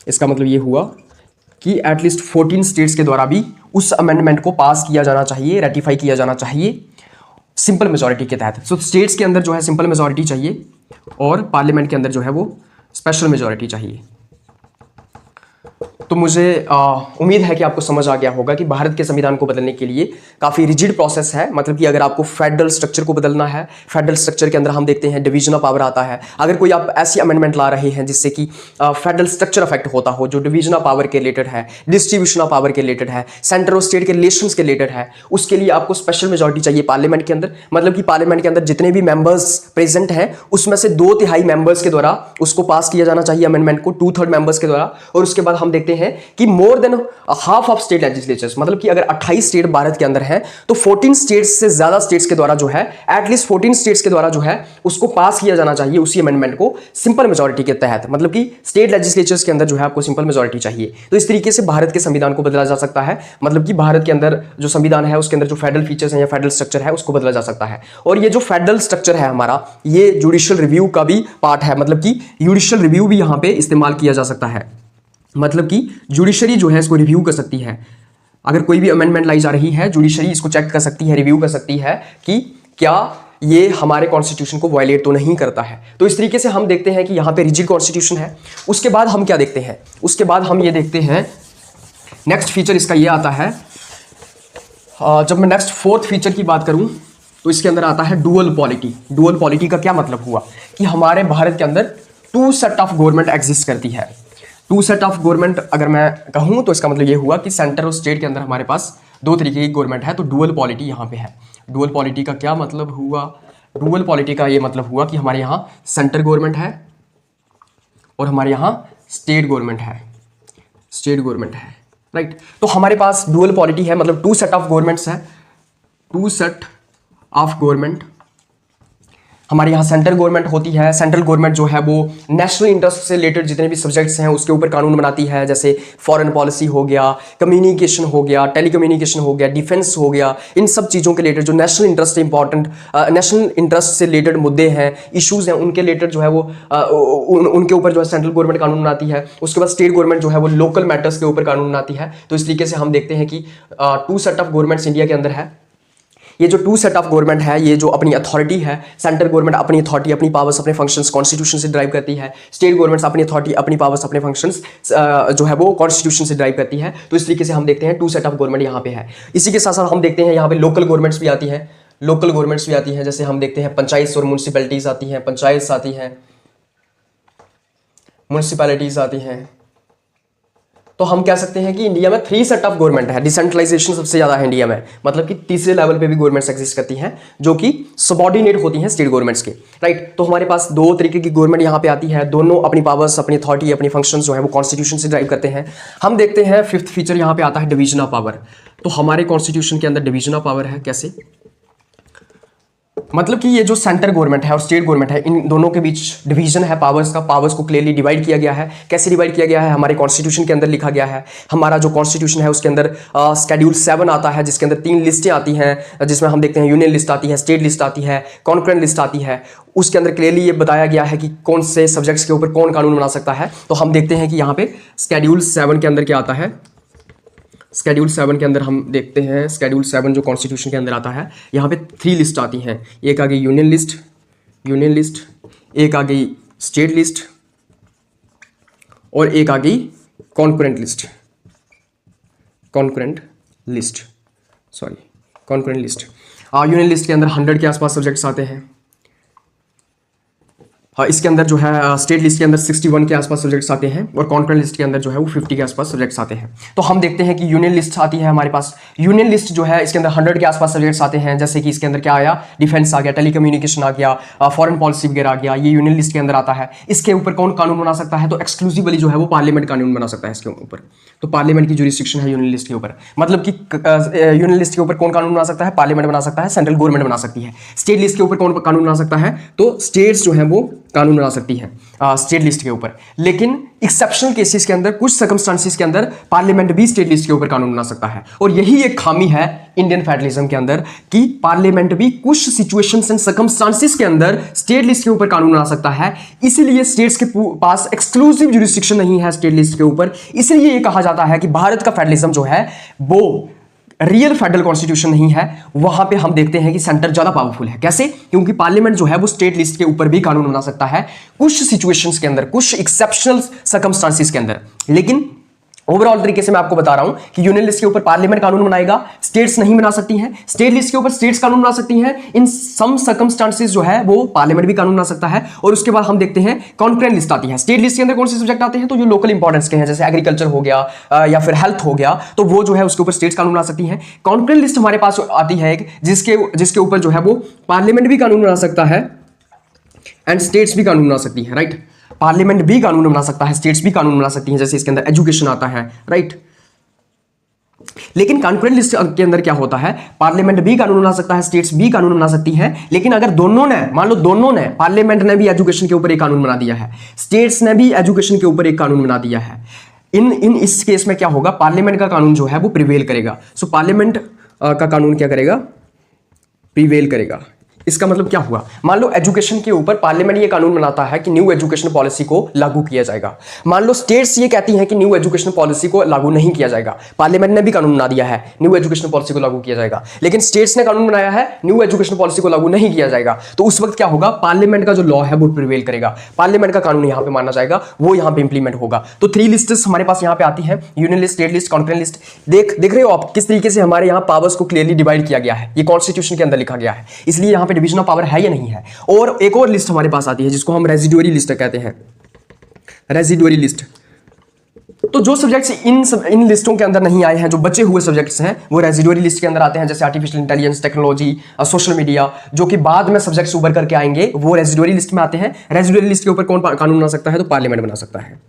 इसका मतलब ये हुआ कि एटलीस्ट 14 स्टेट्स के द्वारा भी उस अमेंडमेंट को पास किया जाना चाहिए, रेटिफाई किया जाना चाहिए सिंपल मेजॉरिटी के तहत। सो स्टेट्स के अंदर जो है सिंपल मेजॉरिटी चाहिए और पार्लियामेंट के अंदर जो है वो स्पेशल मेजॉरिटी चाहिए। तो मुझे उम्मीद है कि आपको समझ आ गया होगा कि भारत के संविधान को बदलने के लिए काफ़ी रिजिड प्रोसेस है। मतलब कि अगर आपको फेडरल स्ट्रक्चर को बदलना है, फेडरल स्ट्रक्चर के अंदर हम देखते हैं डिवीजन ऑफ पावर आता है। अगर कोई आप ऐसी अमेंडमेंट ला रहे हैं जिससे कि फेडरल स्ट्रक्चर अफेक्ट होता हो, जो डिवीजन ऑफ पावर के रिलेटेड है, डिस्ट्रीब्यूशन ऑफ पावर के रिलेटेड है, सेंटर और स्टेट के रिलेशंस के रिलेटेड है, उसके लिए आपको स्पेशल मेजॉरिटी चाहिए पार्लियामेंट के अंदर। मतलब कि पार्लियामेंट के अंदर जितने भी मेंबर्स प्रेजेंट हैं उसमें से 2/3 मेंबर्स के द्वारा उसको पास किया जाना चाहिए अमेंडमेंट को, 2/3 मेंबर्स के द्वारा। और उसके बाद हम देखते हैं कि more than half of state legislatures, मतलब कि अगर 28 स्टेट भारत के अंदर हैं तो 14 स्टेट्स से ज्यादा स्टेट्स के द्वारा जो है, एटलीस्ट 14 स्टेट्स के द्वारा जो है उसको पास किया जाना चाहिए उसी अमेंडमेंट को सिंपल मेजॉरिटी के तहत। मतलब कि स्टेट लेजिस्लेचर्स के अंदर जो है आपको सिंपल मेजॉरिटी चाहिए। तो इस तरीके से भारत के संविधान को बदला जा सकता है। मतलब कि भारत के अंदर जो संविधान है उसके अंदर जो फेडरल फीचर्स हैं या फेडरल स्ट्रक्चर है उसको बदला जा सकता है। और ये जो फेडरल स्ट्रक्चर है हमारा, ये जुडिशियल रिव्यू का भी पार्ट है। मतलब कि जुडिशियल रिव्यू भी यहां पे इस्तेमाल किया जा सकता है। मतलब कि जुडिशरी जो है इसको रिव्यू कर सकती है। अगर कोई भी अमेंडमेंट लाई जा रही है, जुडिशरी इसको चेक कर सकती है, रिव्यू कर सकती है कि क्या ये हमारे कॉन्स्टिट्यूशन को वायलेट तो नहीं करता है। तो इस तरीके से हम देखते हैं कि यहाँ पे रिजिड कॉन्स्टिट्यूशन है। उसके बाद हम क्या देखते हैं, उसके बाद हम ये देखते हैं नेक्स्ट फीचर इसका ये आता है। जब मैं नेक्स्ट 4th फीचर की बात करूँ तो इसके अंदर आता है डुअल पॉलिटी। डुअल पॉलिटी का क्या मतलब हुआ कि हमारे भारत के अंदर two set of government exist करती है। टू सेट ऑफ गवर्नमेंट अगर मैं कहूँ तो इसका मतलब ये हुआ कि सेंटर और स्टेट के अंदर हमारे पास दो तरीके की गवर्नमेंट है, तो डुअल पॉलिटी यहाँ पे है। डुअल पॉलिटी का क्या मतलब हुआ? डुअल पॉलिटी का ये मतलब हुआ कि हमारे यहाँ सेंटर गवर्नमेंट है और हमारे यहाँ स्टेट गवर्नमेंट है, स्टेट गवर्नमेंट है, राइट। तो हमारे पास डुअल पॉलिटी है, मतलब टू सेट ऑफ गवर्नमेंट्स है, टू सेट ऑफ गवर्नमेंट। हमारे यहाँ सेंट्रल गवर्नमेंट होती है। सेंट्रल गवर्नमेंट जो है वो नेशनल इंटरेस्ट से रिलेटेड जितने भी सब्जेक्ट्स हैं उसके ऊपर कानून बनाती है, जैसे फॉरेन पॉलिसी हो गया, कम्युनिकेशन हो गया, टेलीकम्युनिकेशन हो गया, डिफेंस हो गया। इन सब चीज़ों के रिलेटेड जो national interest important national interest से रिलेटेड मुद्दे हैं, इशूज़ हैं, उनके रिलेटेड जो है वो उनके ऊपर जो है सेंट्रल गवर्नमेंट कानून बनाती है। उसके बाद स्टेट गवर्नमेंट जो है वो लोकल मैटर्स के ऊपर कानून बनाती है। तो इस तरीके से हम देखते हैं कि two set of governments India के अंदर है। ये जो टू सेट ऑफ गवर्नमेंट है, ये जो अपनी अथॉरिटी है, सेंट्रल गवर्नमेंट अपनी अथॉरिटी, अपनी पावर्स, अपने फंक्शंस कॉन्स्टिट्यूशन से ड्राइव करती है। स्टेट गवर्नमेंट्स अपनी अथॉरिटी, अपनी पावर्स, अपने फंक्शंस जो है वो कॉन्स्टिट्यूशन से ड्राइव करती है। तो इस तरीके से हम देखते हैं टू सेट ऑफ गवर्नमेंट यहाँ पे है। इसी के साथ साथ हम देखते हैं यहाँ पे लोकल गवर्नमेंट्स भी आती है, लोकल गवर्नमेंट्स भी आती है। जैसे हम देखते हैं पंचायत और म्यूनसिपैलिटीज आती हैं, पंचायत आती हैं, म्यूनसिपैलिटीज आती हैं। तो हम कह सकते हैं कि इंडिया में थ्री सेट ऑफ गवर्नमेंट है। डिसेंट्रलाइजेशन सबसे ज्यादा है इंडिया में, मतलब कि तीसरे लेवल पे भी गवर्नमेंट्स एग्जिस्ट करती हैं जो कि सबऑर्डिनेट होती हैं स्टेट गवर्नमेंट्स के, राइट। तो हमारे पास दो तरीके की गवर्नमेंट यहाँ पे आती है, दोनों अपनी पावर्स, अपनी अथॉरिटी, अपनी फंक्शंस जो है वो कॉन्स्टिट्यूशन से ड्राइव करते हैं। हम देखते हैं फिफ्थ फीचर यहाँ पे आता है डिवीजन ऑफ पावर। तो हमारे कॉन्स्टिट्यूशन के अंदर डिवीजन ऑफ पावर है। कैसे? मतलब कि ये जो सेंट्रल गवर्नमेंट है और स्टेट गवर्नमेंट है, इन दोनों के बीच डिवीजन है पावर्स का। पावर्स को क्लियरली डिवाइड किया गया है। कैसे डिवाइड किया गया है? हमारे कॉन्स्टिट्यूशन के अंदर लिखा गया है। हमारा जो कॉन्स्टिट्यूशन है उसके अंदर शेड्यूल 7 आता है, जिसके अंदर 3 लिस्टें आती हैं, जिसमें हम देखते हैं यूनियन लिस्ट आती है, स्टेट लिस्ट आती है, कॉन्करेंट लिस्ट आती है। उसके अंदर क्लियरली ये बताया गया है कि कौन से सब्जेक्ट्स के ऊपर कौन कानून बना सकता है। तो हम देखते हैं कि यहाँ पे शेड्यूल 7 के अंदर क्या आता है। शेड्यूल 7 के अंदर हम देखते हैं, शेड्यूल 7 जो कॉन्स्टिट्यूशन के अंदर आता है, यहाँ पे 3 लिस्ट आती हैं। एक आ गई यूनियन लिस्ट, एक आ गई स्टेट लिस्ट और एक आ गई concurrent list, concurrent list. Union list के अंदर 100 के आसपास सब्जेक्ट्स आते हैं। हाँ, इसके अंदर जो है स्टेट लिस्ट के अंदर 61 के आसपास सब्जेक्ट्स आते हैं और कॉन्करेंट लिस्ट के अंदर जो है वो 50 के आसपास सब्जेक्ट्स आते हैं। तो हम देखते हैं कि यूनियन लिस्ट आती है हमारे पास। यूनियन लिस्ट जो है इसके अंदर 100 के आसपास सब्जेक्ट्स आते हैं। जैसे कि इसके अंदर क्या आया? डिफेंस आ गया, टेलीकम्युनिकेशन आ गया, फॉरेन पॉलिसी वगैरह आ गया, ये यूनियन लिस्ट के अंदर आता है। इसके ऊपर कौन कानून बना सकता है? तो एक्सक्लूसिवली जो है वो पार्लियामेंट कानून बना सकता है इसके ऊपर। तो पार्लियामेंट की जुरिस्डिक्शन है यूनियन लिस्ट के ऊपर। मतलब कि यूनियन लिस्ट के ऊपर कौन कानून बना सकता है? पार्लियामेंट बना सकता है, सेंट्रल गवर्नमेंट बना सकती है। स्टेट लिस्ट के ऊपर कौन कानून बना सकता है? तो स्टेट्स जो है वो कानून बना सकती है स्टेट लिस्ट के ऊपर। लेकिन एक्सेप्शनल केसेस के अंदर, कुछ सर्कमस्टांसेस के अंदर पार्लियामेंट भी स्टेट लिस्ट के ऊपर कानून बना सकता है। और यही एक खामी है इंडियन फेडरलिज्म के अंदर कि पार्लियामेंट भी कुछ सिचुएशंस एंड सर्कमस्टांसेस के अंदर स्टेट लिस्ट के ऊपर कानून बना सकता है। इसीलिए स्टेट्स के पास एक्सक्लूसिव जुरिस्डिक्शन नहीं है स्टेट लिस्ट के ऊपर। इसलिए ये कहा जाता है कि भारत का फेडरलिज्म जो है वो रियल फेडरल कॉन्स्टिट्यूशन नहीं है। वहां पे हम देखते हैं कि सेंटर ज्यादा पावरफुल है। कैसे? क्योंकि पार्लियामेंट जो है वो स्टेट लिस्ट के ऊपर भी कानून बना सकता है कुछ सिचुएशंस के अंदर, कुछ एक्सेप्शनल सर्कमस्टांसेस के अंदर। लेकिन ओवरऑल तरीके से मैं आपको बता रहा हूं कि यूनियन लिस्ट के ऊपर पार्लियामेंट कानून बनाएगा, स्टेट्स नहीं बना सकती हैं। स्टेट लिस्ट के ऊपर स्टेट्स कानून बना सकती हैं। इन सम सर्कमस्टांसेस जो है वो पार्लियामेंट भी कानून बना सकता है। और उसके बाद हम देखते हैं कॉन्करेंट लिस्ट आती है। स्टेट लिस्ट के अंदर कौन से सब्जेक्ट आते हैं? तो जो लोकल इंपॉर्टेंस के हैं, जैसे एग्रीकल्चर हो गया या फिर हेल्थ हो गया, तो वो जो है उसके ऊपर स्टेट्स कानून बना सकती हैं। कॉन्करेंट लिस्ट हमारे पास आती है एक, जिसके ऊपर जो है वो पार्लियामेंट भी कानून बना सकता है एंड स्टेट्स भी कानून बना सकती है, राइट। पार्लियामेंट भी कानून बना सकता है, स्टेट्स भी कानून बना सकती हैं। जैसे इसके अंदर एजुकेशन आता है, राइट। लेकिन कॉन्करेंट लिस्ट के अंदर क्या होता है? पार्लियामेंट भी कानून बना सकता है, स्टेट्स भी कानून बना सकती हैं। लेकिन अगर दोनों ने, मान लो दोनों ने, पार्लियामेंट ने भी एजुकेशन के ऊपर एक कानून बना दिया है, स्टेट्स ने भी एजुकेशन के ऊपर एक कानून बना दिया है, इस केस में क्या होगा? पार्लियामेंट का कानून जो है वो प्रिवेल करेगा। सो पार्लियामेंट का कानून क्या करेगा? प्रिवेल करेगा। इसका मतलब क्या हुआ? मान लो एजुकेशन के ऊपर पार्लियामेंट ये कानून बनाता है कि न्यू एजुकेशन पॉलिसी को लागू किया जाएगा। मान लो स्टेट्स ये कहती हैं कि न्यू एजुकेशन पॉलिसी को लागू नहीं किया जाएगा। पार्लियामेंट ने भी कानून बना दिया है न्यू एजुकेशन पॉलिसी को लागू किया जाएगा, लेकिन स्टेट्स ने कानून बनाया है न्यू एजुकेशन पॉलिसी को लागू नहीं किया जाएगा। तो उस वक्त क्या होगा? पार्लियामेंट का जो लॉ है वो प्रिवेल करेगा, पार्लियामेंट का कानून यहाँ पे माना जाएगा, वो यहाँ पे इंप्लीमेंट होगा। तो 3 लिस्ट्स हमारे पास यहाँ पे आती है, union list, state list, concurrent list. देख रहे हो आप किस तरीके से हमारे यहाँ पावर्स को क्लियरली डिवाइड किया गया है। ये कॉन्स्टिट्यूशन के अंदर लिखा गया है, इसलिए यहाँ पे डिवीजन ऑफ पावर है या नहीं है। और एक और लिस्ट हमारे पास आती है जिसको हम रेजिडुअरी लिस्ट कहते हैं। Residuary list. तो जो सब्जेक्ट्स इन लिस्टों के अंदर नहीं आए हैं, जो बचे हुए सब्जेक्ट्स हैं, वो रेजिडुअरी लिस्ट के अंदर आते हैं, जैसे artificial intelligence, technology, social media, जो कि बाद में सब्जेक्ट्स उभर करके आएंगे, वो रेजिडुअरी लिस्ट में आते हैं। रेजिडुअरी लिस्ट के ऊपर कौन कानून बना सकता है? तो पार्लियामेंट बना सकता है,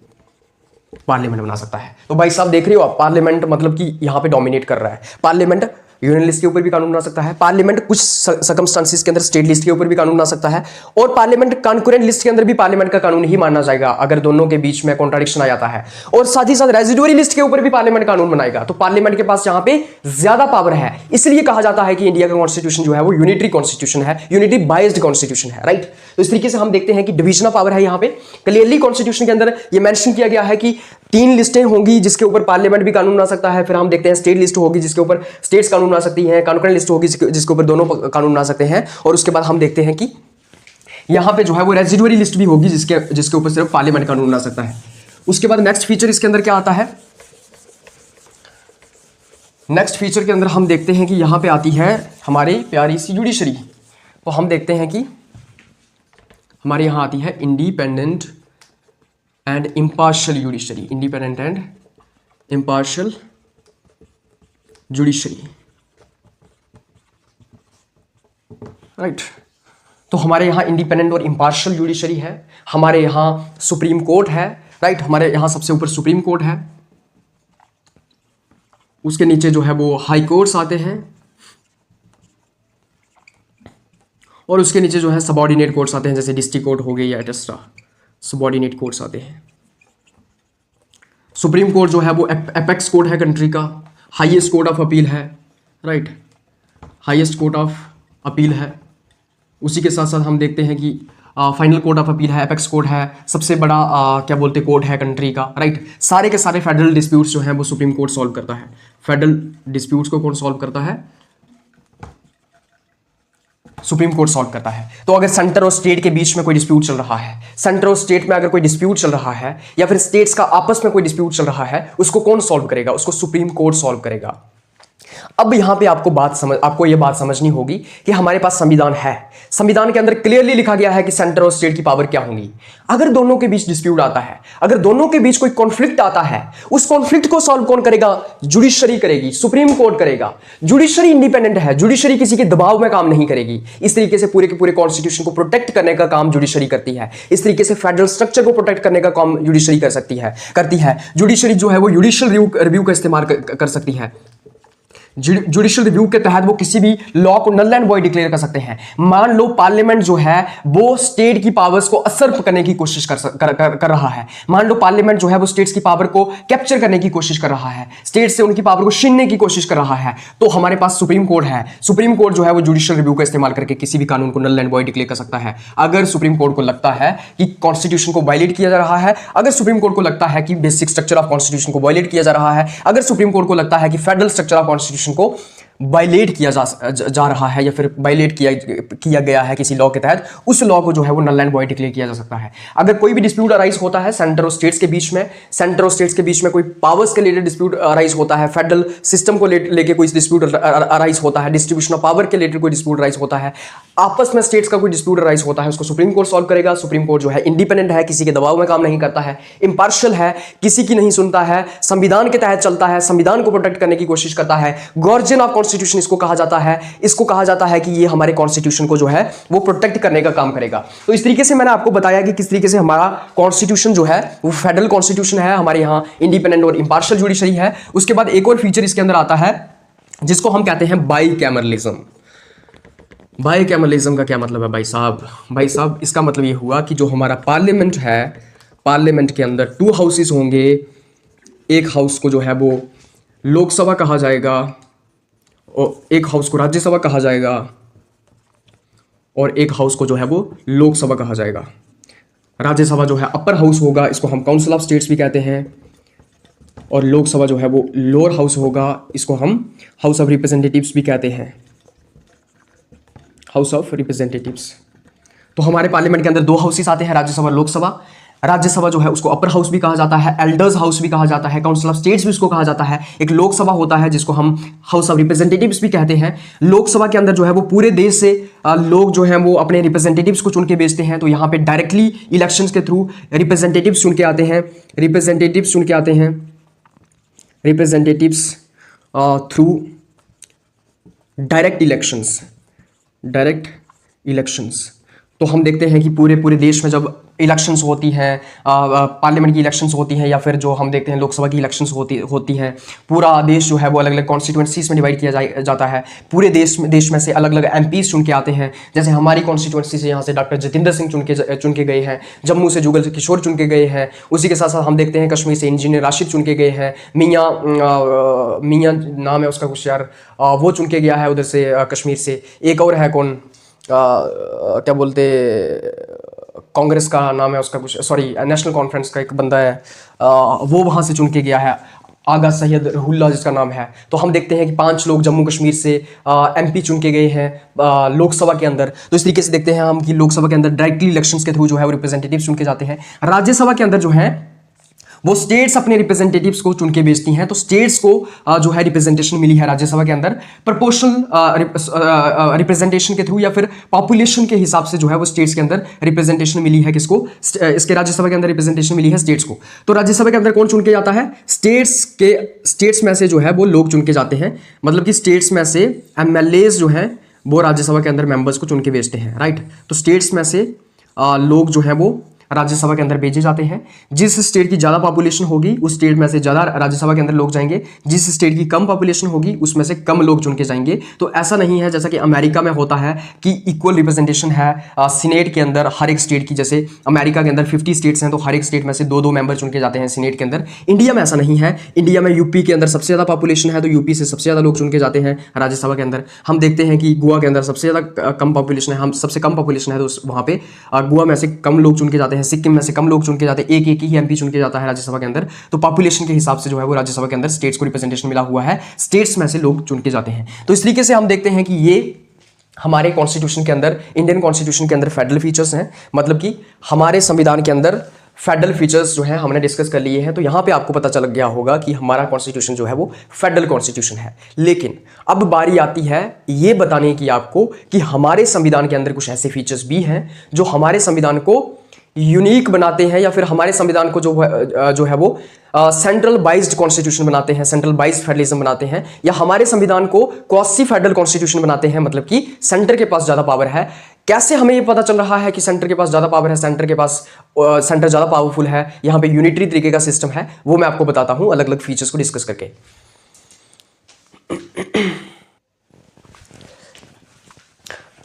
पार्लियामेंट बना सकता है। तो भाई साहब देख रहे हो आप, पार्लियामेंट मतलब कि यहां पे डोमिनेट कर रहा है। पार्लियामेंट यूनियन लिस्ट के ऊपर भी कानून बना सकता है, पार्लियामेंट कुछ सर्कमस्टांसिस के अंदर स्टेट लिस्ट के ऊपर भी कानून बना सकता है, और पार्लियामेंट कॉन्करेंट लिस्ट के अंदर भी पार्लियामेंट का कानून ही माना जाएगा अगर दोनों के बीच में कॉन्ट्राडिक्शन आ जाता है। और साथ ही साथ रेजिडुअरी लिस्ट के ऊपर भी पार्लियामेंट कानून बनाएगा। तो पार्लियामेंट के पास यहां पे ज्यादा पावर है, इसलिए कहा जाता है कि इंडिया का कॉन्स्टिट्यूशन जो है वो यूनिटरी कॉन्स्टिट्यूशन है, यूनिटी बाइज्ड कॉन्स्टिट्यूशन है, राइट। तो इस तरीके से हम देखते हैं कि डिविजन ऑफ पावर है यहां पे क्लियरली कॉन्स्टिट्यूशन के अंदर ये मेंशन किया गया है कि 3 लिस्टें होंगी जिसके ऊपर पार्लियामेंट भी कानून बना सकता है। फिर हम देखते हैं स्टेट लिस्ट होगी जिसके ऊपर स्टेट्स कानून बना सकती हैं, कॉन्करेंट लिस्ट होगी जिसके ऊपर दोनों कानून बना सकते हैं, और उसके बाद हम देखते हैं कि यहां पे जो है वो रेजिडुअरी लिस्ट भी होगी जिसके ऊपर सिर्फ पार्लियामेंट कानून बना सकता है। उसके बाद नेक्स्ट फीचर इसके अंदर क्या आता है? नेक्स्ट फीचर के अंदर हम देखते हैं कि यहां पे आती है हमारी प्यारी सी जुडिशरी। तो हम देखते हैं कि हमारे यहां आती है independent and impartial judiciary, independent and impartial judiciary, right. तो हमारे यहाँ इंडिपेंडेंट और इम्पार्शियल जुडिशरी है, हमारे यहाँ सुप्रीम कोर्ट है, राइट। हमारे यहाँ सबसे ऊपर सुप्रीम कोर्ट है, उसके नीचे जो है वो हाई कोर्ट्स आते हैं, और उसके नीचे जो है सबऑर्डिनेट कोर्ट्स आते हैं, जैसे डिस्ट्रिक्ट कोर्ट हो गए या एटसेट्रा, सबऑर्डिनेट कोर्ट्स आते हैं। सुप्रीम कोर्ट जो है वो एपेक्स कोर्ट है कंट्री का, हाईएस्ट कोर्ट ऑफ अपील है, right, highest court of appeal है। उसी के साथ साथ हम देखते हैं कि फाइनल कोर्ट ऑफ अपील है, एपेक्स कोर्ट है, सबसे बड़ा क्या बोलते कोर्ट है कंट्री का, राइट। सारे के सारे फेडरल डिस्प्यूट्स जो हैं वो सुप्रीम कोर्ट सॉल्व करता है। फेडरल डिस्प्यूट्स को कौन सॉल्व करता है? सुप्रीम कोर्ट सॉल्व करता है। तो अगर सेंटर और स्टेट के बीच में कोई डिस्प्यूट चल रहा है, सेंटर और स्टेट में अगर कोई डिस्प्यूट चल रहा है, या फिर स्टेट्स का आपस में कोई डिस्प्यूट चल रहा है, उसको कौन सॉल्व करेगा? उसको सुप्रीम कोर्ट सॉल्व करेगा। अब यहां पे आपको यह बात समझनी होगी कि हमारे पास संविधान है, संविधान के अंदर क्लियरली लिखा गया है कि सेंटर और स्टेट की पावर क्या होंगी। अगर दोनों के बीच डिस्प्यूट आता है, अगर दोनों के बीच कोई कॉन्फ्लिक्ट आता है, उस कॉन्फ्लिक्ट को सॉल्व कौन करेगा? जुडिशरी करेगी, सुप्रीम कोर्ट करेगा। जुडिशरी इंडिपेंडेंट है, जुडिशरी किसी के दबाव में काम नहीं करेगी। इस तरीके से पूरे के पूरे कॉन्स्टिट्यूशन को प्रोटेक्ट करने का काम जुडिशरी करती है। इस तरीके से फेडरल स्ट्रक्चर को प्रोटेक्ट करने का काम जुडिशरी करती है। जुडिशरी जो है वो जुडिशियल रिव्यू का इस्तेमाल कर सकती है। जुडिशियल रिव्यू के तहत वो किसी भी लॉ को नल एंड वॉइड डिक्लेयर कर सकते हैं। मान लो पार्लियामेंट जो है वो स्टेट की पावर्स को असर्प करने की कोशिश कर रहा है, मान लो पार्लियामेंट जो है वो स्टेट्स की पावर को कैप्चर करने की कोशिश कर रहा है, स्टेट से उनकी पावर को छीनने की कोशिश कर रहा है, तो हमारे पास सुप्रीम कोर्ट है। सुप्रीम कोर्ट जो है वो जुडिशियल रिव्यू का इस्तेमाल करके किसी भी कानून को नल एंड वॉइड डिक्लेयर कर सकता है। अगर सुप्रीम कोर्ट को लगता है कि कॉन्स्टिट्यूशन को वायलेट किया जा रहा है, अगर सुप्रीम कोर्ट को लगता है कि बेसिक स्ट्रक्चर ऑफ कॉन्स्टिट्यूशन को वायलेट किया जा रहा है, अगर सुप्रीम कोर्ट को लगता है कि फेडरल स्ट्रक्चर ऑफ कॉन्स्टिट्यूशन को वायलेट किया जा रहा है, या फिर वायलेट किया गया है किसी लॉ के तहत, उस लॉ को जो है वो नल एंड वॉइड डिक्लेयर किया जा सकता है। अगर कोई भी डिस्प्यूट अराइज होता है सेंटर और स्टेट्स के बीच में, सेंटर और स्टेट्स के बीच में कोई पावर्स के रिलेटेड डिस्प्यूट अराइज होता है, फेडरल सिस्टम को लेके कोई डिस्प्यूट अराइज होता है, डिस्ट्रीब्यूशन ऑफ पावर के रिलेटेड कोई डिस्प्यूट अराइज होता है, आपस में स्टेट्स का कोई डिस्प्यूट अराइज होता है, उसको सुप्रीम कोर्ट सॉल्व करेगा। सुप्रीम कोर्ट जो है इंडिपेंडेंट है, किसी के दबाव में काम नहीं करता है, इंपार्शियल है, किसी की नहीं सुनता है, संविधान के तहत चलता है, संविधान को प्रोटेक्ट करने की कोशिश करता है। गार्जियन ऑफ कॉन्स्टिट्यूशन इसको कहा जाता है कि ये हमारे कॉन्स्टिट्यूशन को जो है वो प्रोटेक्ट करने का काम करेगा। तो इस तरीके से मैंने आपको बताया कि किस तरीके से हमारा कॉन्स्टिट्यूशन जो है वो फेडरल कॉन्स्टिट्यूशन है, हमारे यहाँ इंडिपेंडेंट और इंपार्शियल जुडिशरी है। उसके बाद एक और फीचर इसके अंदर आता है जिसको हम कहते हैं बाईकैमरलिज्म। बाईकैमरलिज्म का क्या मतलब है भाई साहब? इसका मतलब ये हुआ कि जो हमारा पार्लियामेंट है, पार्लियामेंट के अंदर 2 हाउसेस होंगे। एक हाउस को जो है वो लोकसभा कहा जाएगा, और एक हाउस को राज्यसभा कहा जाएगा, और एक हाउस को जो है वो लोकसभा कहा जाएगा। राज्यसभा जो है अपर हाउस होगा, इसको हम काउंसिल ऑफ स्टेट्स भी कहते हैं, और लोकसभा जो है वो लोअर हाउस होगा, इसको हम हाउस ऑफ रिप्रेजेंटेटिव्स भी कहते हैं, हाउस ऑफ रिप्रेजेंटेटिव्स। तो हमारे पार्लियामेंट के अंदर 2 हाउसेस आते हैं, राज्यसभा और लोकसभा। राज्यसभा जो है उसको अपर हाउस भी कहा जाता है, एल्डर्स हाउस भी कहा जाता है, काउंसिल ऑफ स्टेट्स भी उसको कहा जाता है। एक लोकसभा होता है जिसको हम हाउस ऑफ रिप्रेजेंटेटिव्स भी कहते हैं। लोकसभा के अंदर जो है वो पूरे देश से लोग जो हैं वो अपने रिप्रेजेंटेटिव्स को चुन के भेजते हैं। तो यहाँ पे डायरेक्टली इलेक्शंस के थ्रू रिप्रेजेंटेटिव्स चुन के आते हैं, रिप्रेजेंटेटिव्स थ्रू डायरेक्ट इलेक्शंस। तो हम देखते हैं कि पूरे देश में जब इलेक्शंस होती हैं, पार्लियामेंट की इलेक्शंस होती हैं, या फिर जो हम देखते हैं लोकसभा की इलेक्शंस होती हैं, पूरा देश जो है वो अलग अलग कॉन्स्टिट्यूंसीज में डिवाइड किया जाता है। पूरे देश में से अलग अलग एमपीज चुन के आते हैं। जैसे हमारी कॉन्स्टिट्यूंसी से यहाँ से डॉक्टर जितेंद्र सिंह चुन के गए हैं, जम्मू से जुगल किशोर चुन के गए हैं। उसी के साथ साथ हम देखते हैं कश्मीर से इंजीनियर राशिद चुन के गए हैं, मियाँ नाम है उसका कुछ यार, वो चुन के गया है उधर से कश्मीर से। एक और है कौन, क्या बोलते, कांग्रेस का नाम है उसका कुछ, सॉरी नेशनल कॉन्फ्रेंस का एक बंदा है, वो वहाँ से चुन के गया है, आगा सैयद रहुल्ला जिसका नाम है। तो हम देखते हैं कि 5 लोग जम्मू कश्मीर से एमपी चुन के गए हैं लोकसभा के अंदर। तो इस तरीके से देखते हैं हम कि लोकसभा के अंदर डायरेक्टली इलेक्शंस के थ्रू जो है वो रिप्रेजेंटेटिव चुन के जाते हैं। राज्यसभा के अंदर जो है वो स्टेट्स अपने रिप्रेजेंटेटिव्स को चुन के भेजती हैं। तो स्टेट्स को जो है रिप्रेजेंटेशन मिली है राज्यसभा के अंदर प्रोपोर्शनल रिप्रेजेंटेशन के थ्रू, या फिर पॉपुलेशन के हिसाब से जो है वो स्टेट्स के अंदर रिप्रेजेंटेशन मिली है। किसको? इसके राज्यसभा के अंदर रिप्रेजेंटेशन मिली है स्टेट्स को। तो राज्यसभा के अंदर कौन चुन के जाता है? स्टेट्स में से जो है वो लोग चुन के जाते हैं, मतलब कि स्टेट्स में से एमएलएज जो है वो राज्यसभा के अंदर मेंबर्स को चुन के भेजते हैं, राइट। तो स्टेट्स में से लोग जो है वो राज्यसभा के अंदर भेजे जाते हैं। जिस स्टेट की ज़्यादा पॉपुलेशन होगी उस स्टेट में से ज़्यादा राज्यसभा के अंदर लोग जाएंगे, जिस स्टेट की कम पॉपुलेशन होगी उसमें से कम लोग चुन के जाएंगे। तो ऐसा नहीं है जैसा कि अमेरिका में होता है कि इक्वल रिप्रेजेंटेशन है सीनेट के अंदर हर एक स्टेट की। जैसे अमेरिका के अंदर 50 स्टेट्स हैं तो हर एक स्टेट में से 2-2 मेंबर चुन के जाते हैं सीनेट के अंदर। इंडिया में ऐसा नहीं है। इंडिया में यूपी के अंदर सबसे ज़्यादा पॉपुलेशन है तो यूपी से सबसे ज़्यादा लोग चुन के जाते हैं राज्यसभा के अंदर। हम देखते हैं कि गोवा के अंदर सबसे ज़्यादा कम पॉपुलेशन है, हम सबसे कम पॉपुलेशन है तो वहाँ पे गोवा में से कम लोग चुन के जाते हैं, सिक्किम में से कम लोग चुन के जाते हैं, एक ही एमपी चुन के जाता है राज्यसभा के अंदर। तो पॉपुलेशन के हिसाब से जो है वो राज्यसभा के अंदर स्टेट्स को रिप्रेजेंटेशन मिला हुआ है, स्टेट्स में से लोग चुन के जाते हैं। तो इस तरीके से हम देखते हैं कि ये हमारे कॉन्स्टिट्यूशन के अंदर, इंडियन कॉन्स्टिट्यूशन के अंदर फेडरल फीचर्स हैं, मतलब कि हमारे संविधान के अंदर फेडरल फीचर्स जो है हमने डिस्कस कर लिए हैं। तो यहाँ पे आपको पता चल गया होगा कि हमारा कॉन्स्टिट्यूशन जो है वो फेडरल कॉन्स्टिट्यूशन है। लेकिन अब बारी आती है ये बताने की आपको कि हमारे संविधान के अंदर कुछ ऐसे फीचर्स भी हैं जो हमारे संविधान को यूनिक बनाते हैं, या फिर हमारे संविधान को जो है वो सेंट्रल बाइज्ड कॉन्स्टिट्यूशन बनाते हैं, सेंट्रल बाइज्ड फेडरलिज्म बनाते हैं, या हमारे संविधान को क्वासी फेडरल कॉन्स्टिट्यूशन बनाते हैं, मतलब कि सेंटर के पास ज़्यादा पावर है। कैसे हमें ये पता चल रहा है कि सेंटर के पास ज़्यादा पावर है, सेंटर ज़्यादा पावरफुल है, यहाँ पे यूनिटरी तरीके का सिस्टम है, वो मैं आपको बताता हूँ अलग अलग फीचर्स को डिस्कस करके।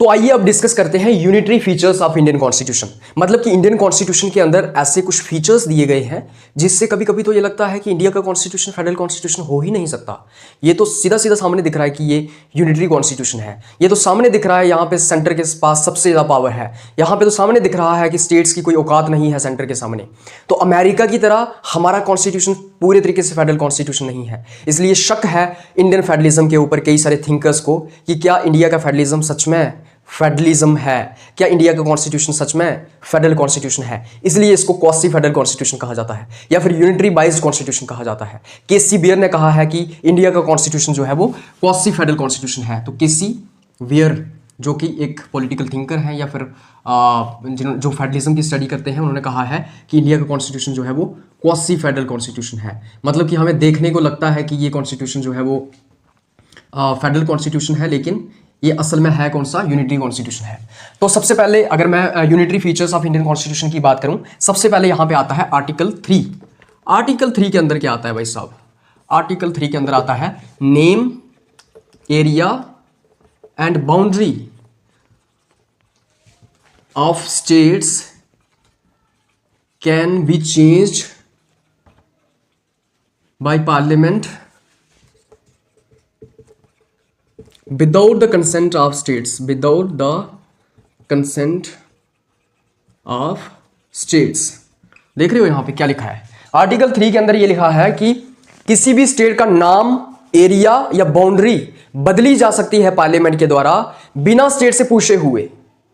तो आइए अब डिस्कस करते हैं unitary features of Indian constitution. मतलब कि इंडियन कॉन्स्टिट्यूशन के अंदर ऐसे कुछ फीचर्स दिए गए हैं जिससे कभी कभी तो ये लगता है कि इंडिया का कॉन्स्टिट्यूशन फेडरल कॉन्स्टिट्यूशन हो ही नहीं सकता। ये तो सीधा सीधा सामने दिख रहा है कि ये यूनिटरी कॉन्स्टिट्यूशन है। ये तो सामने दिख रहा है यहाँ पे सेंटर के पास सबसे ज़्यादा पावर है। यहाँ पे तो सामने दिख रहा है कि स्टेट्स की कोई औकात नहीं है सेंटर के सामने। तो अमेरिका की तरह हमारा कॉन्स्टिट्यूशन पूरे तरीके से फेडरल कॉन्स्टिट्यूशन नहीं है। इसलिए शक है इंडियन फेडरलिज्म के ऊपर कई सारे थिंकर्स को कि क्या इंडिया का फेडरलिज्म सच में फेडरलिज्म है, क्या इंडिया का कॉन्स्टिट्यूशन सच में फेडरल कॉन्स्टिट्यूशन है। इसलिए इसको क्वासी फेडरल कॉन्स्टिट्यूशन कहा जाता है या फिर यूनिटरी बाइज्ड कॉन्स्टिट्यूशन कहा जाता है। केसी बियर ने कहा है कि इंडिया का कॉन्स्टिट्यूशन जो है वो क्वासी फेडरल कॉन्स्टिट्यूशन है। तो केसी बियर जो कि एक पॉलिटिकल थिंकर हैं या फिर जो फेडरलिज्म की स्टडी करते हैं, उन्होंने कहा है कि इंडिया का कॉन्स्टिट्यूशन जो है वो क्वासी फेडरल कॉन्स्टिट्यूशन है। मतलब कि हमें देखने को लगता है कि ये कॉन्स्टिट्यूशन जो है वो फेडरल कॉन्स्टिट्यूशन है, लेकिन ये असल में है कौन सा? यूनिटरी कॉन्स्टिट्यूशन है। तो सबसे पहले अगर मैं unitary features of Indian constitution की बात करूं, सबसे पहले यहां पे आता है आर्टिकल 3। आर्टिकल 3 के अंदर क्या आता है भाई साहब? आर्टिकल 3 के अंदर आता है name, area and boundary of states can be changed by parliament without the consent of states, without the consent of states। देख रहे हो यहां पे क्या लिखा है? आर्टिकल 3 के अंदर ये लिखा है कि किसी भी स्टेट का नाम, एरिया या बाउंड्री बदली जा सकती है पार्लियामेंट के द्वारा बिना स्टेट से पूछे हुए।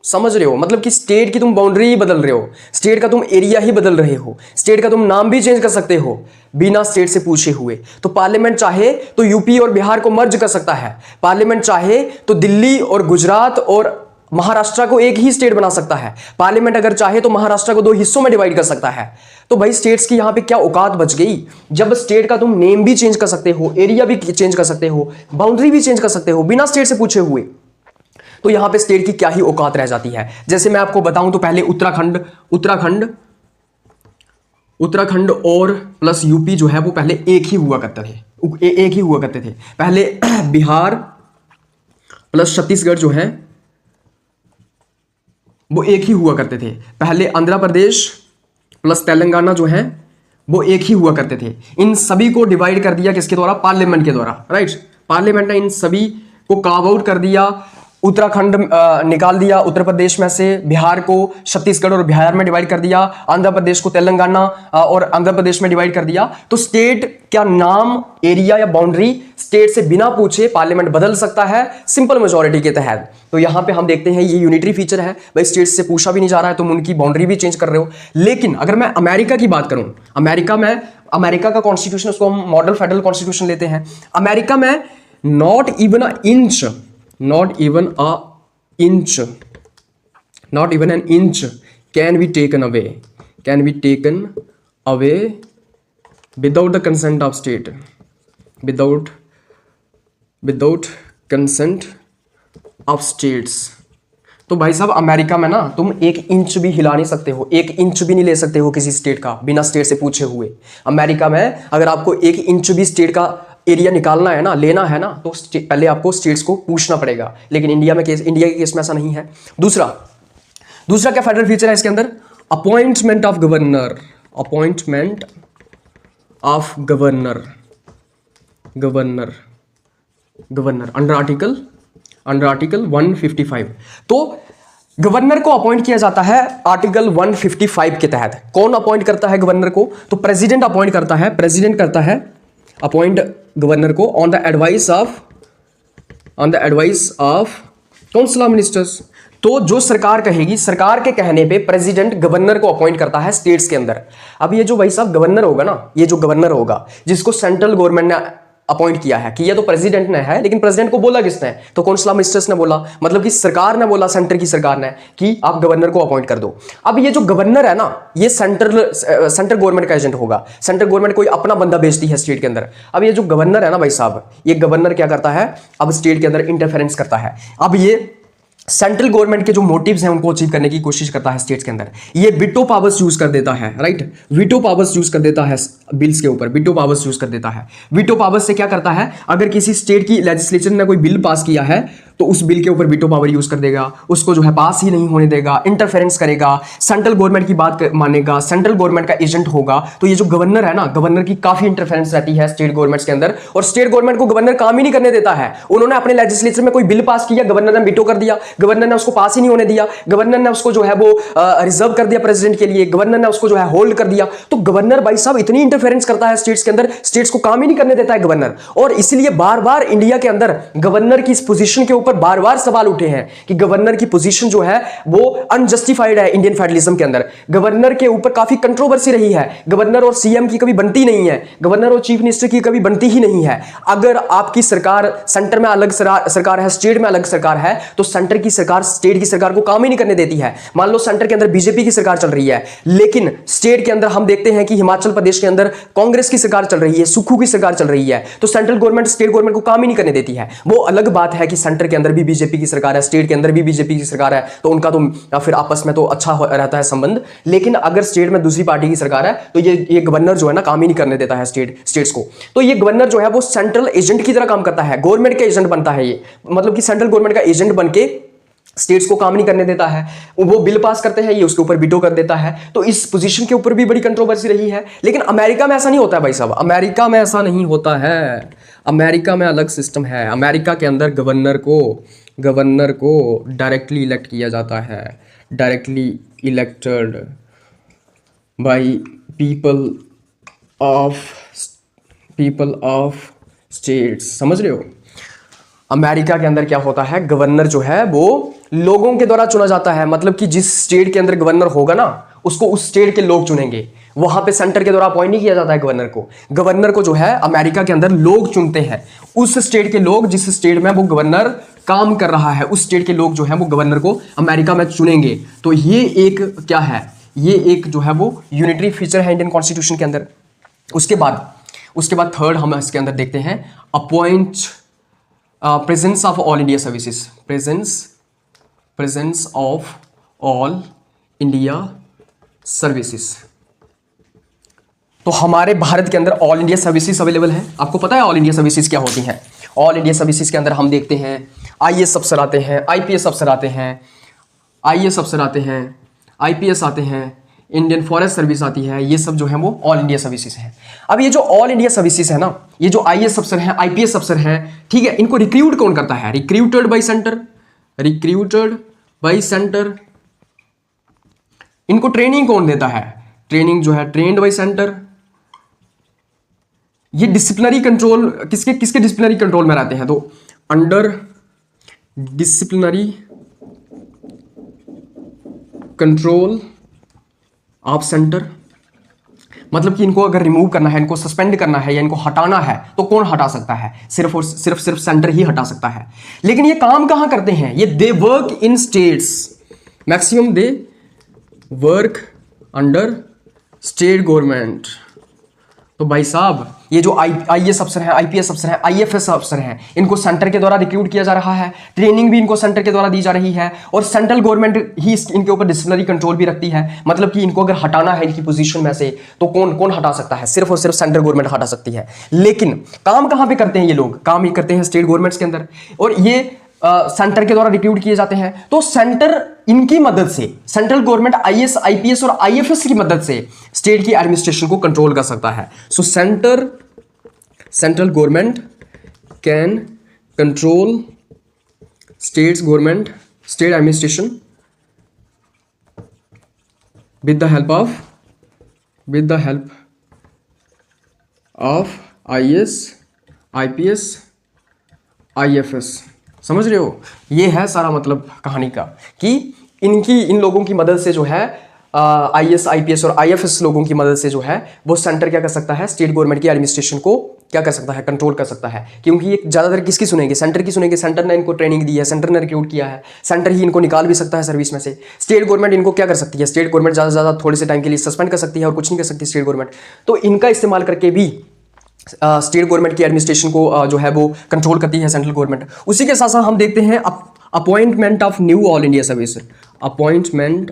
समझ रहे हो? मतलब कि स्टेट की तुम बाउंड्री ही बदल रहे हो, स्टेट का तुम एरिया ही बदल रहे हो, स्टेट का तुम नाम भी चेंज कर सकते हो बिना स्टेट से पूछे हुए। तो पार्लियामेंट चाहे तो यूपी और बिहार को मर्ज कर सकता है, पार्लियामेंट चाहे तो दिल्ली और गुजरात और महाराष्ट्र को एक ही स्टेट बना सकता है, पार्लियामेंट अगर चाहे तो महाराष्ट्र को 2 हिस्सों में डिवाइड कर सकता है। तो भाई स्टेट्स की यहां पे क्या औकात बच गई, जब स्टेट का तुम नेम भी चेंज कर सकते हो, एरिया भी चेंज कर सकते हो, बाउंड्री भी चेंज कर सकते हो बिना स्टेट से पूछे हुए, तो यहां पे स्टेट की क्या ही औकात रह जाती है। जैसे मैं आपको बताऊं तो पहले उत्तराखंड और प्लस यूपी जो है वो पहले एक ही हुआ करते थे, पहले बिहार प्लस छत्तीसगढ़ जो है वो एक ही हुआ करते थे, पहले आंध्र प्रदेश प्लस तेलंगाना जो है वो एक ही हुआ करते थे। इन सभी को डिवाइड कर दिया किसके द्वारा? पार्लियामेंट के द्वारा, राइट। पार्लियामेंट ने इन सभी को कार्व आउट कर दिया, उत्तराखंड निकाल दिया उत्तर प्रदेश में से, बिहार को छत्तीसगढ़ और बिहार में डिवाइड कर दिया, आंध्र प्रदेश को तेलंगाना और आंध्र प्रदेश में डिवाइड कर दिया। तो स्टेट क्या नाम, एरिया या बाउंड्री स्टेट से बिना पूछे पार्लियामेंट बदल सकता है सिंपल मेजॉरिटी के तहत। तो यहां पे हम देखते हैं ये यूनिटरी फीचर है, भाई स्टेट से पूछा भी नहीं जा रहा है, तुम उनकी बाउंड्री भी चेंज कर रहे हो। लेकिन अगर मैं अमेरिका की बात करूं, अमेरिका का कॉन्स्टिट्यूशन, उसको हम मॉडल फेडरल कॉन्स्टिट्यूशन लेते हैं। अमेरिका में not even an inch can be taken away without the consent of state, without consent of states। तो भाई साहब अमेरिका में ना तुम 1 इंच भी हिला नहीं सकते हो, 1 इंच भी नहीं ले सकते हो किसी स्टेट का बिना स्टेट से पूछे हुए। अमेरिका में अगर आपको 1 इंच भी स्टेट का एरिया निकालना है ना, लेना है ना, तो पहले आपको स्टेट्स को पूछना पड़ेगा। लेकिन इंडिया के केस में ऐसा नहीं है। दूसरा क्या फेडरल फीचर है इसके अंदर? Appointment of governor under article 155। तो गवर्नर को अपॉइंट किया जाता है आर्टिकल 155 के तहत। कौन अपॉइंट करता है गवर्नर को? तो प्रेसिडेंट अपॉइंट करता है, अपॉइंट गवर्नर को on the advice of council of ministers. तो जो सरकार कहेगी, सरकार के कहने पे प्रेसिडेंट गवर्नर को अपॉइंट करता है स्टेट्स के अंदर। अब ये जो भाई साहब गवर्नर होगा ना, ये जो गवर्नर होगा जिसको सेंट्रल गवर्नमेंट ने अपॉइंट किया है, कि ये तो प्रेसिडेंट ने है, लेकिन प्रेसिडेंट को बोला किसने? तो काउंसिल ऑफ मिनिस्टर्स ने बोला, मतलब कि सरकार ने बोला, सेंटर की सरकार ने, कि आप गवर्नर को अपॉइंट कर दो। अब ये जो गवर्नर है ना, ये सेंट्रल गवर्नमेंट का एजेंट होगा। सेंट्रल गवर्नमेंट कोई अपना बंदा भेजती है स्टेट के अंदर। अब ये जो गवर्नर है ना भाई साहब, ये गवर्नर क्या करता है? अब स्टेट के अंदर इंटरफेरेंस करता है। अब ये सेंट्रल गवर्नमेंट के जो मोटिव्स हैं उनको अचीव करने की कोशिश करता है स्टेट्स के अंदर। ये वीटो पावर्स यूज कर देता है, राइट। वीटो पावर्स यूज कर देता है बिल्स के ऊपर, वीटो पावर्स यूज कर देता है। वीटो पावर्स से क्या करता है? अगर किसी स्टेट की लेजिस्लेचर ने कोई बिल पास किया है तो उस बिल के ऊपर वीटो पावर यूज कर देगा, उसको जो है पास ही नहीं होने देगा, इंटरफेरेंस करेगा, सेंट्रल गवर्नमेंट की बात मानेगा, सेंट्रल गवर्नमेंट का एजेंट होगा। तो ये जो गवर्नर है ना, गवर्नर की काफी इंटरफेरेंस रहती है स्टेट गवर्नमेंट्स के अंदर, और स्टेट गवर्नमेंट को गवर्नर काम ही नहीं करने देता है। उन्होंने अपने लेजिस्लेचर में कोई बिल पास किया, गवर्नर ने वीटो कर दिया, गवर्नर ने उसको पास ही नहीं होने दिया, गवर्नर ने उसको जो है वो रिजर्व कर दिया प्रेसिडेंट के लिए, गवर्नर ने उसको जो है होल्ड कर दिया। तो गवर्नर भाई साहब इतनी इंटरफेरेंस करता है स्टेट्स के अंदर, स्टेट्स को काम ही नहीं करने देता है गवर्नर। और इसलिए बार बार इंडिया के अंदर गवर्नर की इस पोजीशन के ऊपर बार बार सवाल उठे हैं कि गवर्नर की पोजीशन जो है वो अनजस्टिफाइड है इंडियन फेडरलिज्म के अंदर। गवर्नर के ऊपर काफी कंट्रोवर्सी रही है, गवर्नर और सीएम की कभी बनती नहीं है, गवर्नर और चीफ मिनिस्टर की कभी बनती ही नहीं है। अगर आपकी सरकार सेंटर में अलग सरकार है, स्टेट में अलग सरकार है, तो सेंटर की सरकार स्टेट की सरकार को काम ही नहीं करने देती है। मान लो सेंटर के अंदर बीजेपी की सरकार चल रही है, लेकिन स्टेट के अंदर हम देखते हैं कि हिमाचल प्रदेश के अंदर कांग्रेस की सरकार चल रही है, सुक्खू की सरकार चल रही है, तो सेंट्रल गवर्नमेंट स्टेट गवर्नमेंट को काम ही नहीं करने देती है। वो अलग बात है कि सेंटर के अंदर भी बीजेपी की सरकार है, स्टेट के अंदर भी बीजेपी की सरकार है, तो उनका तो फिर आपस में तो अच्छा रहता है संबंध। लेकिन अगर स्टेट में दूसरी पार्टी की सरकार है तो ये गवर्नर जो है ना काम ही नहीं करने देता है स्टेट्स को। तो ये गवर्नर जो है वो सेंट्रल एजेंट की तरह काम करता है, गवर्नमेंट का एजेंट बनता है ये, मतलब कि सेंट्रल गवर्नमेंट का एजेंट बनके स्टेट्स को काम नहीं करने देता है। वो बिल पास करते हैं, ये उसके ऊपर वीटो कर देता है। तो इस पोजीशन के ऊपर भी बड़ी कंट्रोवर्सी रही है। लेकिन अमेरिका में ऐसा नहीं होता है भाई साहब, अमेरिका में ऐसा नहीं होता है। अमेरिका में अलग सिस्टम है। अमेरिका के अंदर गवर्नर को डायरेक्टली इलेक्ट किया जाता है, directly elected by people of states. समझ रहे हो? अमेरिका के अंदर क्या होता है, गवर्नर जो है वो लोगों के द्वारा चुना जाता है, मतलब कि जिस स्टेट के अंदर गवर्नर होगा ना उसको उस स्टेट के लोग चुनेंगे। वहां पे सेंटर के द्वारा अपॉइंट नहीं किया जाता है गवर्नर को। गवर्नर को जो है अमेरिका के अंदर लोग चुनते हैं, उस स्टेट के लोग जिस स्टेट में वो गवर्नर काम कर रहा है उस स्टेट के लोग जो है वो गवर्नर को अमेरिका में चुनेंगे। तो ये एक क्या है, ये एक जो है वो यूनिटरी फीचर है इंडियन कॉन्स्टिट्यूशन के अंदर। उसके बाद थर्ड हम इसके अंदर देखते हैं appoint presence of all India services, presence of all India services. तो हमारे भारत के अंदर ऑल इंडिया सर्विसेज अवेलेबल है। आपको पता है ऑल इंडिया सर्विसेज क्या होती हैं? ऑल इंडिया सर्विसेज के अंदर हम देखते हैं आईएएस अफसर आते हैं, आईपीएस अफसर आते हैं, आईएएस अफसर आते हैं, आईपीएस आते हैं, इंडियन फॉरेस्ट सर्विस आती है। ये सब जो है वो ऑल इंडिया सर्विसेज है। अब ये जो ऑल इंडिया सर्विसेज है ना, ये जो आईएएस अफसर हैं, आईपीएस अफसर हैं, ठीक है, इनको रिक्रूट कौन करता है? Recruited bye centre, recruited bye centre. इनको ट्रेनिंग कौन देता है? ट्रेनिंग जो है ट्रेन्ड बाय सेंटर। ये डिसिप्लिनरी कंट्रोल किसके डिसिप्लिनरी कंट्रोल में रहते हैं? तो under disciplinary control of centre. मतलब कि इनको अगर रिमूव करना है, इनको सस्पेंड करना है या इनको हटाना है तो कौन हटा सकता है? सिर्फ और सिर्फ सेंटर ही हटा सकता है। लेकिन ये काम कहां करते हैं? ये they work in states, maximum they work under state government. तो भाई साहब ये जो आईएएस अफसर हैं, आईपीएस अफसर हैं, आईएफएस अफसर हैं, इनको सेंटर के द्वारा रिक्रूट किया जा रहा है, ट्रेनिंग भी इनको सेंटर के द्वारा दी जा रही है और सेंट्रल गवर्नमेंट ही इनके ऊपर डिसिप्लिनरी कंट्रोल भी रखती है। मतलब कि इनको अगर हटाना है इनकी पोजीशन में से तो कौन हटा सकता है? सिर्फ और सिर्फ सेंट्रल गवर्नमेंट हटा सकती है। लेकिन काम कहां पे करते हैं ये लोग? काम ही करते हैं स्टेट गवर्नमेंट्स के अंदर, और ये सेंटर के द्वारा रिक्रूट किए जाते हैं। तो सेंटर इनकी मदद से, सेंट्रल गवर्नमेंट आईएएस, आईपीएस और आईएफएस की मदद से स्टेट की एडमिनिस्ट्रेशन को कंट्रोल कर सकता है। सो central government can control states government, state administration with the help of IAS, IPS, IFS. समझ रहे हो? ये है सारा मतलब कहानी का कि इन लोगों की मदद से जो है आईएएस, आईपीएस और आईएफएस लोगों की मदद से जो है वो सेंटर क्या कर सकता है? स्टेट गवर्नमेंट की एडमिनिस्ट्रेशन को क्या कर सकता है? कंट्रोल कर सकता है। क्योंकि ये ज़्यादातर किसकी सुनेंगे? सेंटर की सुनेंगे। सेंटर ने इनको ट्रेनिंग दी है, सेंटर ने रिक्रूट किया है, सेंटर ही इनको निकाल भी सकता है सर्विस में से। स्टेट गवर्नमेंट इनको क्या कर सकती है? स्टेट गवर्नमेंट ज़्यादा से ज़्यादा थोड़े से टाइम के लिए सस्पेंड कर सकती है और कुछ नहीं कर सकती स्टेट गवर्नमेंट। तो इनका इस्तेमाल करके भी स्टेट गवर्नमेंट की एडमिनिस्ट्रेशन को जो है वो कंट्रोल करती है सेंट्रल गवर्नमेंट। उसी के साथ साथ हम देखते हैं appointment of knew all India service, appointment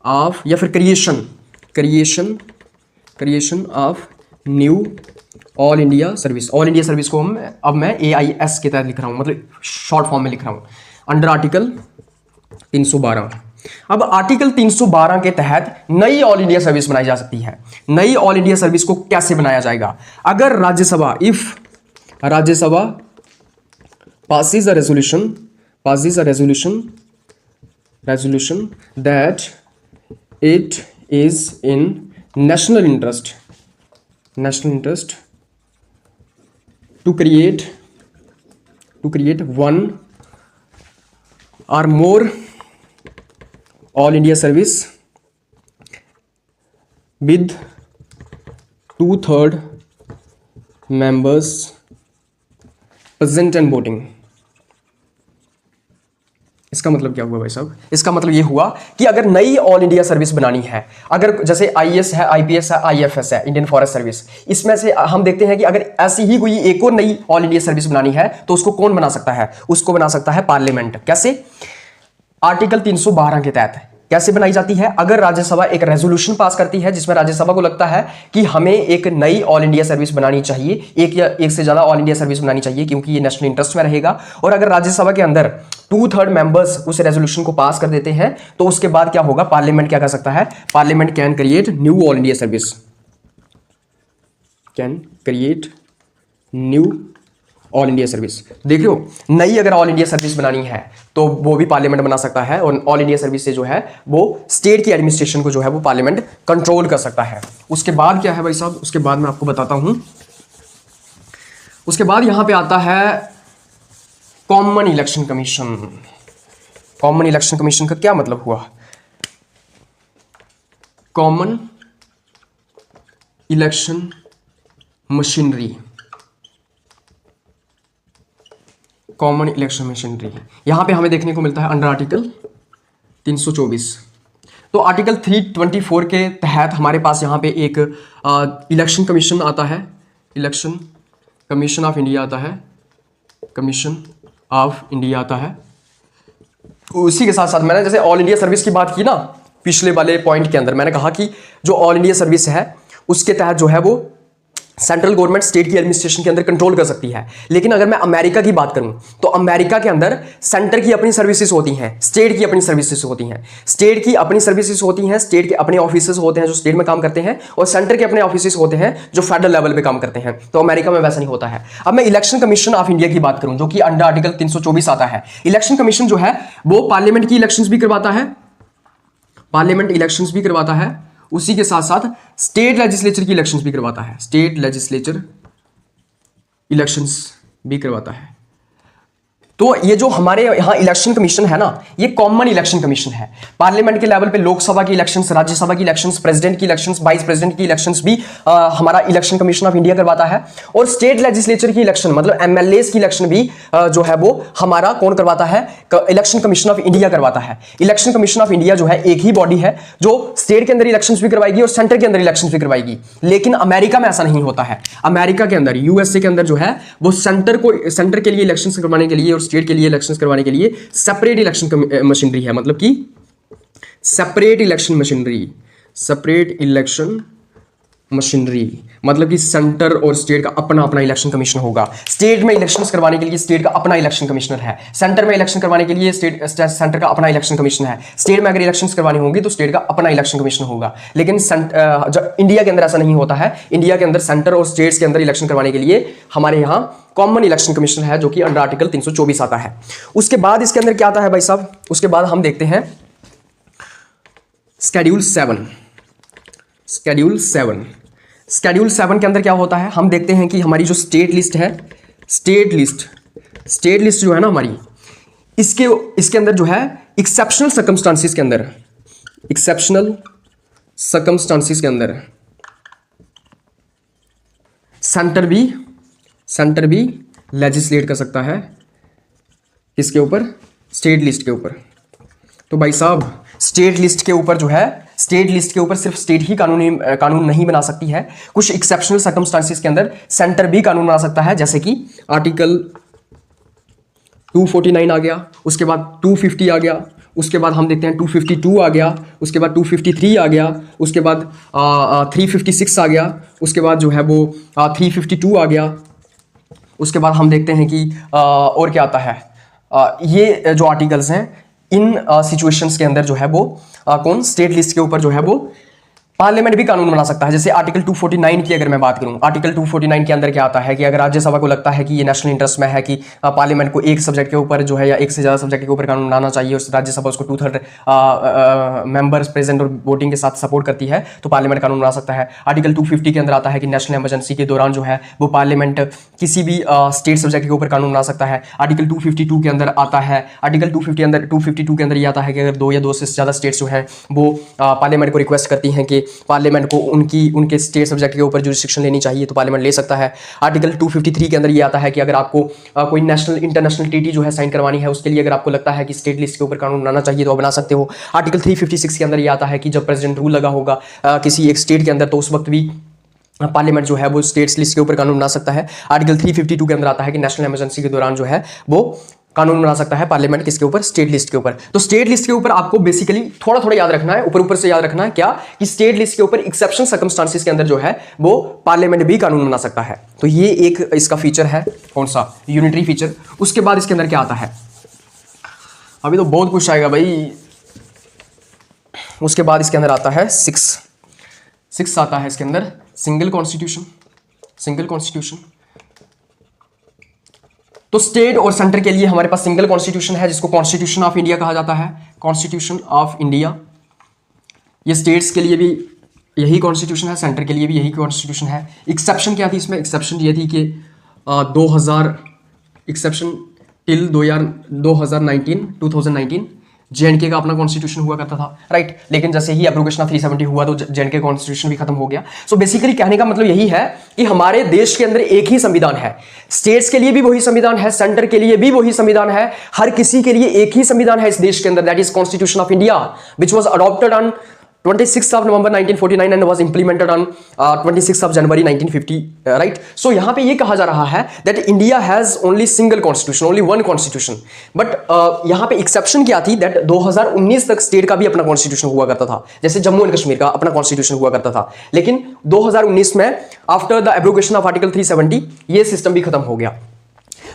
of या फिर creation of knew all India service. All India service को अब मैं AIS के तहत लिख रहा हूँ, मतलब शॉर्ट फॉर्म में लिख रहा हूँ, अंडर आर्टिकल 312। अब आर्टिकल 312 के तहत नई ऑल इंडिया सर्विस बनाई जा सकती है। नई ऑल इंडिया सर्विस को कैसे बनाया जाएगा? अगर Rajya Sabha, if Rajya Sabha passes a resolution that it is in national interest to create one or more all India service with 2/3 members present and voting। इसका मतलब क्या हुआ भाई साहब? इसका मतलब ये हुआ कि अगर नई ऑल इंडिया सर्विस बनानी है, अगर जैसे आईएएस है, आईपीएस है, आईएफएस है, इंडियन फॉरेस्ट सर्विस, इसमें से हम देखते हैं कि अगर ऐसी ही कोई एक और नई ऑल इंडिया सर्विस बनानी है तो उसको कौन बना सकता है? उसको बना सकता है पार्लियामेंट। कैसे? आर्टिकल 312 के तहत। कैसे बनाई जाती है? अगर राज्यसभा एक रेजोल्यूशन पास करती है जिसमें राज्यसभा को लगता है कि हमें एक नई ऑल इंडिया सर्विस बनानी चाहिए, एक या एक से ज्यादा ऑल इंडिया सर्विस बनानी चाहिए क्योंकि ये नेशनल इंटरेस्ट में रहेगा, और अगर राज्यसभा के अंदर 2/3 मेंबर्स उस रेजोल्यूशन को पास कर देते हैं तो उसके बाद क्या होगा? पार्लियामेंट क्या कर सकता है? Parliament can create knew all India service, can create knew all India service. देख लो, नई अगर ऑल इंडिया सर्विस बनानी है तो वो भी पार्लियामेंट बना सकता है, और ऑल इंडिया सर्विस से जो है वो स्टेट की एडमिनिस्ट्रेशन को जो है वो पार्लियामेंट कंट्रोल कर सकता है। उसके बाद क्या है भाई साहब? उसके बाद मैं आपको बताता हूं। उसके बाद यहां पे आता है common election commission. Common election commission का क्या मतलब हुआ? Common election machinery, common election machinery यहां पे हमें देखने को मिलता है अंडर आर्टिकल 324। तो आर्टिकल 324 के तहत हमारे पास यहाँ पे एक इलेक्शन कमीशन आता है, इलेक्शन कमीशन ऑफ इंडिया आता है, कमीशन ऑफ इंडिया आता है। उसी के साथ साथ मैंने जैसे ऑल इंडिया सर्विस की बात की ना पिछले वाले पॉइंट के अंदर, मैंने कहा कि जो ऑल इंडिया सर्विस है उसके तहत जो है वो सेंट्रल गवर्नमेंट स्टेट की एडमिनिस्ट्रेशन के अंदर कंट्रोल कर सकती है। लेकिन अगर मैं अमेरिका की बात करूं तो अमेरिका के अंदर सेंटर की अपनी सर्विसेज होती हैं, स्टेट की अपनी सर्विसेज होती हैं, स्टेट की अपनी सर्विसेज होती हैं, स्टेट के अपने ऑफिसेज होते हैं जो स्टेट में काम करते हैं, और सेंटर के अपने ऑफिसेज होते हैं जो फेडरल लेवल पे काम करते हैं। तो अमेरिका में वैसा नहीं होता है। अब मैं इलेक्शन कमीशन ऑफ इंडिया की बात करूं जो कि अंडर आर्टिकल 324 आता है। इलेक्शन कमीशन जो है वो पार्लियामेंट की इलेक्शंस भी करवाता है, पार्लियामेंट इलेक्शंस भी करवाता है, उसी के साथ साथ स्टेट लेजिस्लेचर की इलेक्शंस भी करवाता है, स्टेट लेजिस्लेचर इलेक्शंस भी करवाता है। तो ये जो हमारे यहाँ इलेक्शन कमीशन है ना, ये कॉमन इलेक्शन कमीशन है। पार्लियामेंट के लेवल पे लोकसभा की इलेक्शंस, राज्यसभा की इलेक्शंस, प्रेसिडेंट की इलेक्शंस, वाइस प्रेसिडेंट की इलेक्शंस भी हमारा इलेक्शन कमीशन ऑफ इंडिया करवाता है। और स्टेट लेजिस्लेचर की इलेक्शन मतलब एमएलएस की इलेक्शन भी जो है वो हमारा कौन करवाता है? इलेक्शन कमीशन ऑफ इंडिया करवाता है। इलेक्शन कमीशन ऑफ इंडिया जो है एक ही बॉडी है जो स्टेट के अंदर इलेक्शंस भी करवाएगी और सेंटर के अंदर इलेक्शंस भी करवाएगी। लेकिन अमेरिका में ऐसा नहीं होता है। अमेरिका के अंदर, यूएसए के अंदर जो है वो सेंटर के लिए इलेक्शंस करवाने के लिए और स्टेट के लिए इलेक्शंस करवाने के लिए सेपरेट इलेक्शन मशीनरी है, मतलब कि separate election machinery, separate election machinery मतलब कि सेंटर और स्टेट का अपना अपना इलेक्शन कमीशन होगा। स्टेट में इलेक्शंस करवाने के लिए स्टेट का अपना इलेक्शन कमिश्नर है, सेंटर में इलेक्शन करवाने के लिए सेंटर का अपना इलेक्शन कमीशन है, स्टेट में अगर इलेक्शंस करवानी होंगी तो स्टेट का अपना इलेक्शन कमीशन होगा। लेकिन इंडिया के अंदर ऐसा नहीं होता है। इंडिया के अंदर सेंटर और स्टेट्स के अंदर इलेक्शन करवाने के लिए हमारे यहाँ कॉमन इलेक्शन कमीशन है जो कि अंडर आर्टिकल 324 आता है। उसके बाद इसके अंदर क्या आता है भाई साहब? उसके बाद हम देखते हैं शेड्यूल 7। शेड्यूल 7, शेड्यूल 7 के अंदर क्या होता है? हम देखते हैं कि हमारी जो स्टेट लिस्ट है, स्टेट लिस्ट जो है ना हमारी, इसके अंदर जो है एक्सेप्शनल सर्कमस्टांसिस के अंदर, एक्सेप्शनल सर्कमस्टांसिस के अंदर सेंटर भी लेजिस्लेट कर सकता है। किसके ऊपर? स्टेट लिस्ट के ऊपर। तो भाई साहब स्टेट लिस्ट के ऊपर जो है, स्टेट लिस्ट के ऊपर सिर्फ स्टेट ही कानून नहीं बना सकती है, कुछ एक्सेप्शनल सर्कमस्टांसिस के अंदर सेंटर भी कानून बना सकता है। जैसे कि आर्टिकल 249 आ गया, उसके बाद 250 आ गया, उसके बाद हम देखते हैं 252 आ गया, उसके बाद 253 आ गया, उसके बाद 356 आ गया, उसके बाद जो है वो 352 आ गया। उसके बाद हम देखते हैं कि और क्या आता है। ये जो आर्टिकल्स हैं इन सिचुएशंस के अंदर जो है वो कौन स्टेट लिस्ट के ऊपर जो है वो पार्लियामेंट भी कानून बना सकता है। जैसे आर्टिकल 249 की अगर मैं बात करूं, आर्टिकल 249 के अंदर क्या आता है कि अगर राज्यसभा को लगता है कि ये नेशनल इंटरेस्ट में है कि पार्लियामेंट को एक सब्जेक्ट के ऊपर जो है या एक से ज़्यादा सब्जेक्ट के ऊपर कानून बनाना चाहिए और राज्यसभा उसको 2/3 मेंबर्स प्रेजेंट और वोटिंग के साथ सपोर्ट करती है तो पार्लियामेंट कानून बना सकता है। आर्टिकल 250 के अंदर आता है कि नेशनल इमरजेंसी के दौरान जो है वो पार्लियामेंट किसी भी स्टेट सब्जेक्ट के ऊपर कानून बना सकता है। आर्टिकल 252 के अंदर आता है, आर्टिकल 252 के अंदर ये आता है कि अगर 2 या 2 से ज़्यादा स्टेट्स जो हैं वो पार्लियामेंट को रिक्वेस्ट करती हैं कि पार्लियामेंट को उनके स्टेट सब्जेक्ट के ऊपर जुरिस्डिक्शन लेनी चाहिए तो पार्लियामेंट ले सकता है। आर्टिकल 253 के अंदर ये आता है कि अगर आपको कोई नेशनल इंटरनेशनल ट्रीटी जो है साइन करवानी है उसके लिए अगर आपको लगता है कि स्टेट लिस्ट के ऊपर कानून बनाना चाहिए तो आप बना सकते हो। आर्टिकल 356 के अंदर ये आता है कि जब प्रेसिडेंट रूल लगा होगा किसी एक स्टेट के अंदर तो उस वक्त भी पार्लियामेंट जो है वो स्टेट्स लिस्ट के ऊपर कानून बना सकता है। आर्टिकल 352 के अंदर आता है कि नेशनल इमरजेंसी के दौरान जो है वो कानून बना सकता है पार्लियामेंट किसके ऊपर? स्टेट लिस्ट के ऊपर। तो स्टेट लिस्ट के ऊपर आपको बेसिकली थोड़ा थोड़ा याद रखना है, ऊपर से याद रखना है क्या कि स्टेट लिस्ट के ऊपर एक्सेप्शनल सर्कमस्टांसिस के अंदर जो है वो पार्लियामेंट भी कानून बना सकता है। तो ये एक इसका फीचर है, कौन सा? Unitary feature. उसके बाद इसके अंदर क्या आता है? अभी तो बहुत कुछ आएगा भाई। उसके बाद इसके अंदर आता है 6 आता है इसके अंदर सिंगल कॉन्स्टिट्यूशन। तो स्टेट और सेंटर के लिए हमारे पास सिंगल कॉन्स्टिट्यूशन है जिसको कॉन्स्टिट्यूशन ऑफ इंडिया कहा जाता है। कॉन्स्टिट्यूशन ऑफ इंडिया, ये स्टेट्स के लिए भी यही कॉन्स्टिट्यूशन है, सेंटर के लिए भी यही कॉन्स्टिट्यूशन है। एक्सेप्शन क्या थी इसमें? एक्सेप्शन ये थी कि 2000 एक्सेप्शन टिल 2019 जेएनके का अपना कॉन्स्टिट्यूशन हुआ करता था, राइट। लेकिन जैसे ही एब्रोगेशन ऑफ 370 हुआ तो जेएनके कॉन्स्टिट्यूशन भी खत्म हो गया। सो बेसिकली कहने का मतलब यही है कि हमारे देश के अंदर एक ही संविधान है, स्टेट्स के लिए भी वही संविधान है, सेंटर के लिए भी वही संविधान है, हर किसी के लिए एक ही संविधान है इस देश के अंदर, that is constitution of India, which was adopted on 26th of November 1949 and was implemented on 26th of January 1950, right? So यहाँ पे ये कहा जा रहा है that India has only single constitution, only one constitution. But यहाँ पे exception क्या थी that 2019 तक स्टेट का भी अपना कॉन्स्टिट्यूशन हुआ करता था, जैसे जम्मू एंड कश्मीर का अपना कॉन्स्टिट्यूशन हुआ करता था। लेकिन 2019 में after the abrogation of article 370 ये सिस्टम भी खत्म हो गया।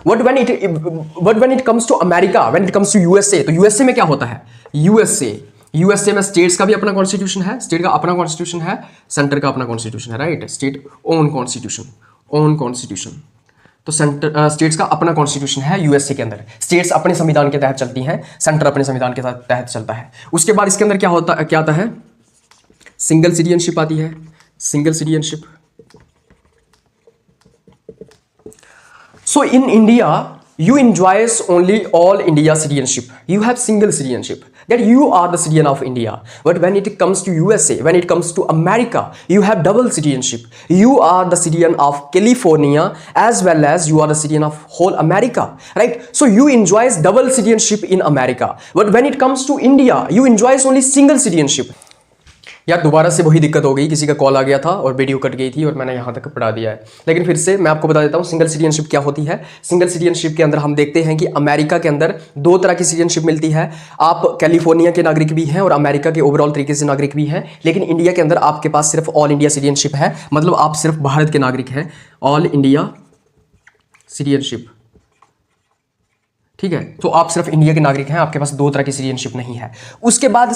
But when it comes to America, when it comes to USA, तो USA में क्या होता है? यूएसए में स्टेट्स का भी अपना कॉन्स्टिट्यूशन है, स्टेट का अपना कॉन्स्टिट्यूशन है, सेंटर का अपना कॉन्स्टिट्यूशन है, राइट। स्टेट ओन कॉन्स्टिट्यूशन, तो सेंटर स्टेट्स का अपना कॉन्स्टिट्यूशन है यूएसए के अंदर, स्टेट्स अपने संविधान के तहत चलती हैं, सेंटर अपने संविधान के तहत चलता है। उसके बाद इसके अंदर क्या आता है, सिंगल सिटीजनशिप आती है, single citizenship. So in India, you enjoys only all India citizenship. You have single citizenship. That you are the citizen of India. But when it comes to USA, when it comes to America, you have double citizenship. You are the citizen of California as well as you are the citizen of whole America, right? So you enjoys double citizenship in America. But when it comes to India, you enjoys only single citizenship. यार दोबारा से वही दिक्कत हो गई, किसी का call आ गया था और वीडियो कट गई थी और मैंने यहाँ तक पढ़ा दिया है। लेकिन फिर से मैं आपको बता देता हूँ सिंगल सिटीजनशिप क्या होती है। सिंगल सिटीजनशिप के अंदर हम देखते हैं कि अमेरिका के अंदर दो तरह की सिटीजनशिप मिलती है। आप कैलिफोर्निया के नागरिक भी हैं और अमेरिका के ओवरऑल तरीके से नागरिक भी हैं। लेकिन इंडिया के अंदर आपके पास सिर्फ ऑल इंडिया सिटीजनशिप है, मतलब आप सिर्फ भारत के नागरिक हैं, ऑल इंडिया सिटीजनशिप, ठीक है। तो आप सिर्फ इंडिया के नागरिक हैं, आपके पास दो तरह की सिटीजनशिप नहीं है। उसके बाद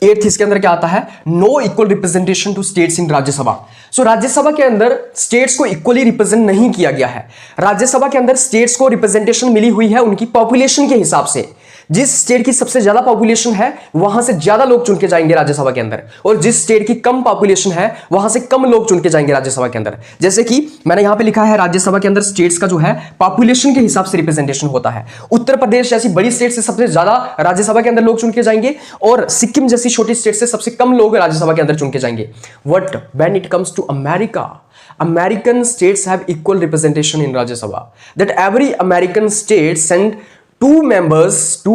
8th इसके अंदर क्या आता है, no equal representation to states in Rajya Sabha. So Rajya Sabha के अंदर स्टेट्स को इक्वली रिप्रेजेंट नहीं किया गया है। राज्यसभा के अंदर स्टेट्स को रिप्रेजेंटेशन मिली हुई है उनकी पॉपुलेशन के हिसाब से। जिस स्टेट की सबसे ज्यादा पॉपुलेशन है वहां से ज्यादा लोग चुन के जाएंगे राज्यसभा के अंदर, और जिस स्टेट की कम पॉपुलेशन है वहां से कम लोग चुन के जाएंगे राज्यसभा के अंदर। जैसे कि मैंने यहां पे लिखा है राज्यसभा के अंदर स्टेट्स का जो है पॉपुलेशन के हिसाब से रिप्रेजेंटेशन होता है। उत्तर प्रदेश जैसी बड़ी स्टेट से सबसे ज्यादा राज्यसभा के अंदर लोग चुन के जाएंगे और सिक्किम जैसी छोटी स्टेट से सबसे कम लोग राज्यसभा के अंदर चुन के जाएंगे। But when it comes to America, American states have equal representation in Rajya Sabha. That every American state send 2 members to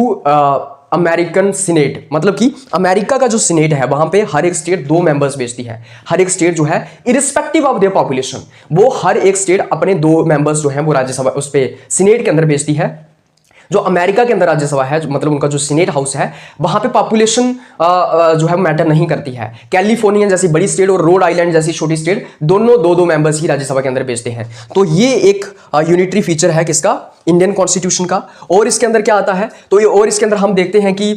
American senate, मतलब कि अमेरिका का जो सीनेट है वहां पे हर एक स्टेट 2 मेंबर्स भेजती है। हर एक स्टेट जो है इरिस्पेक्टिव ऑफ देयर पॉपुलेशन, वो हर एक स्टेट अपने 2 मेंबर्स जो है वो राज्यसभा उस पे सीनेट के अंदर भेजती है। जो अमेरिका के अंदर राज्यसभा है, मतलब उनका जो सीनेट हाउस है, वहां पे पॉपुलेशन जो है मैटर नहीं करती है। कैलिफोर्निया जैसी बड़ी स्टेट और रोड आइलैंड जैसी छोटी स्टेट दोनों 2-2 मेंबर्स ही राज्यसभा के अंदर भेजते हैं। तो ये एक यूनिटरी फीचर है किसका, इंडियन कॉन्स्टिट्यूशन का। और इसके अंदर क्या आता है, तो ये और इसके अंदर हम देखते हैं कि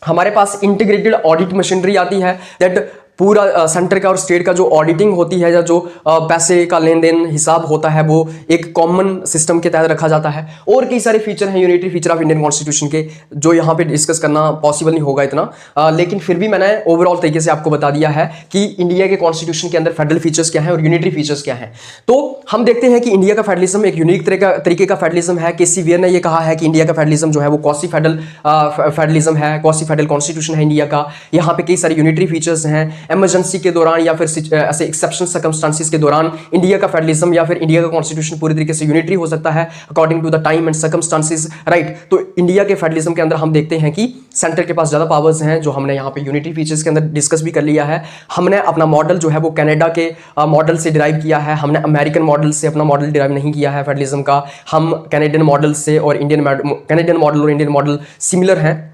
हमारे पास इंटीग्रेटेड ऑडिट मशीनरी आती है, दैट पूरा सेंटर का और स्टेट का जो ऑडिटिंग होती है या जो पैसे का लेन देन हिसाब होता है वो एक कॉमन सिस्टम के तहत रखा जाता है। और कई सारे फीचर हैं unitary feature of Indian constitution के, जो यहाँ पे डिस्कस करना पॉसिबल नहीं होगा इतना, लेकिन फिर भी मैंने ओवरऑल तरीके से आपको बता दिया है कि इंडिया के कॉन्स्टिट्यूशन के अंदर फेडरल फीचर्स क्या है और यूनिटरी फीचर्स क्या है। तो हम देखते हैं कि इंडिया का फेडरलिज्म एक यूनिक तरीके का फेडरलिज्म है। केसी वेयर ने यह कहा है कि इंडिया का फेडरलिज्म जो है वो क्वासी फेडरल फेडरलिज्म है, क्वासी फेडरल कॉन्स्टिट्यूशन है इंडिया का। यहाँ पे कई सारे यूनिटरी फीचर्स हैं। इमरजेंसी के दौरान या फिर ऐसे एक्सेप्शनल सर्कमस्टांसेस के दौरान इंडिया का फेडरलिज्म या फिर इंडिया का कॉन्स्टिट्यूशन पूरी तरीके से यूनिटरी हो सकता है according to the time and circumstances, right. तो इंडिया के फेडरलिज्म के अंदर हम देखते हैं कि सेंटर के पास ज्यादा पावर्स हैं, जो हमने यहाँ पे यूनिटरी फीचर्स के अंदर डिस्कस भी कर लिया है। हमने अपना मॉडल जो है वो कनाडा के मॉडल से डिराइव किया है, हमने अमेरिकन मॉडल से अपना मॉडल डिराइव नहीं किया है फेडरलिज्म का। हम कैनेडियन मॉडल से और कैनेडियन मॉडल और इंडियन मॉडल सिमिलर हैं।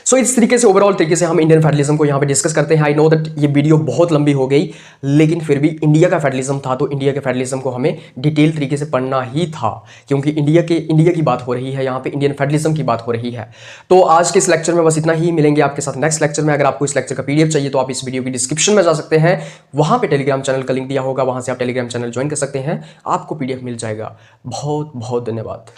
सो इस तरीके से ओवरऑल तरीके से हम इंडियन फेडरलिज्म को यहाँ पे डिस्कस करते हैं। आई नो दैट ये वीडियो बहुत लंबी हो गई, लेकिन फिर भी इंडिया का फेडरलिज्म था तो इंडिया के फेडरलिज्म को हमें डिटेल तरीके से पढ़ना ही था, क्योंकि इंडिया की बात हो रही है यहाँ पे, इंडियन फेडरलिज्म की बात हो रही है। तो आज के इस लेक्चर में बस इतना ही, मिलेंगे आपके साथ नेक्स्ट लेक्चर में। अगर आपको इस लेक्चर का PDF चाहिए तो आप इस वीडियो की डिस्क्रिप्शन में जा सकते हैं, वहाँ पे टेलीग्राम चैनल का लिंक दिया होगा, वहाँ से आप टेलीग्राम चैनल ज्वाइन कर सकते हैं, आपको PDF मिल जाएगा। बहुत बहुत धन्यवाद।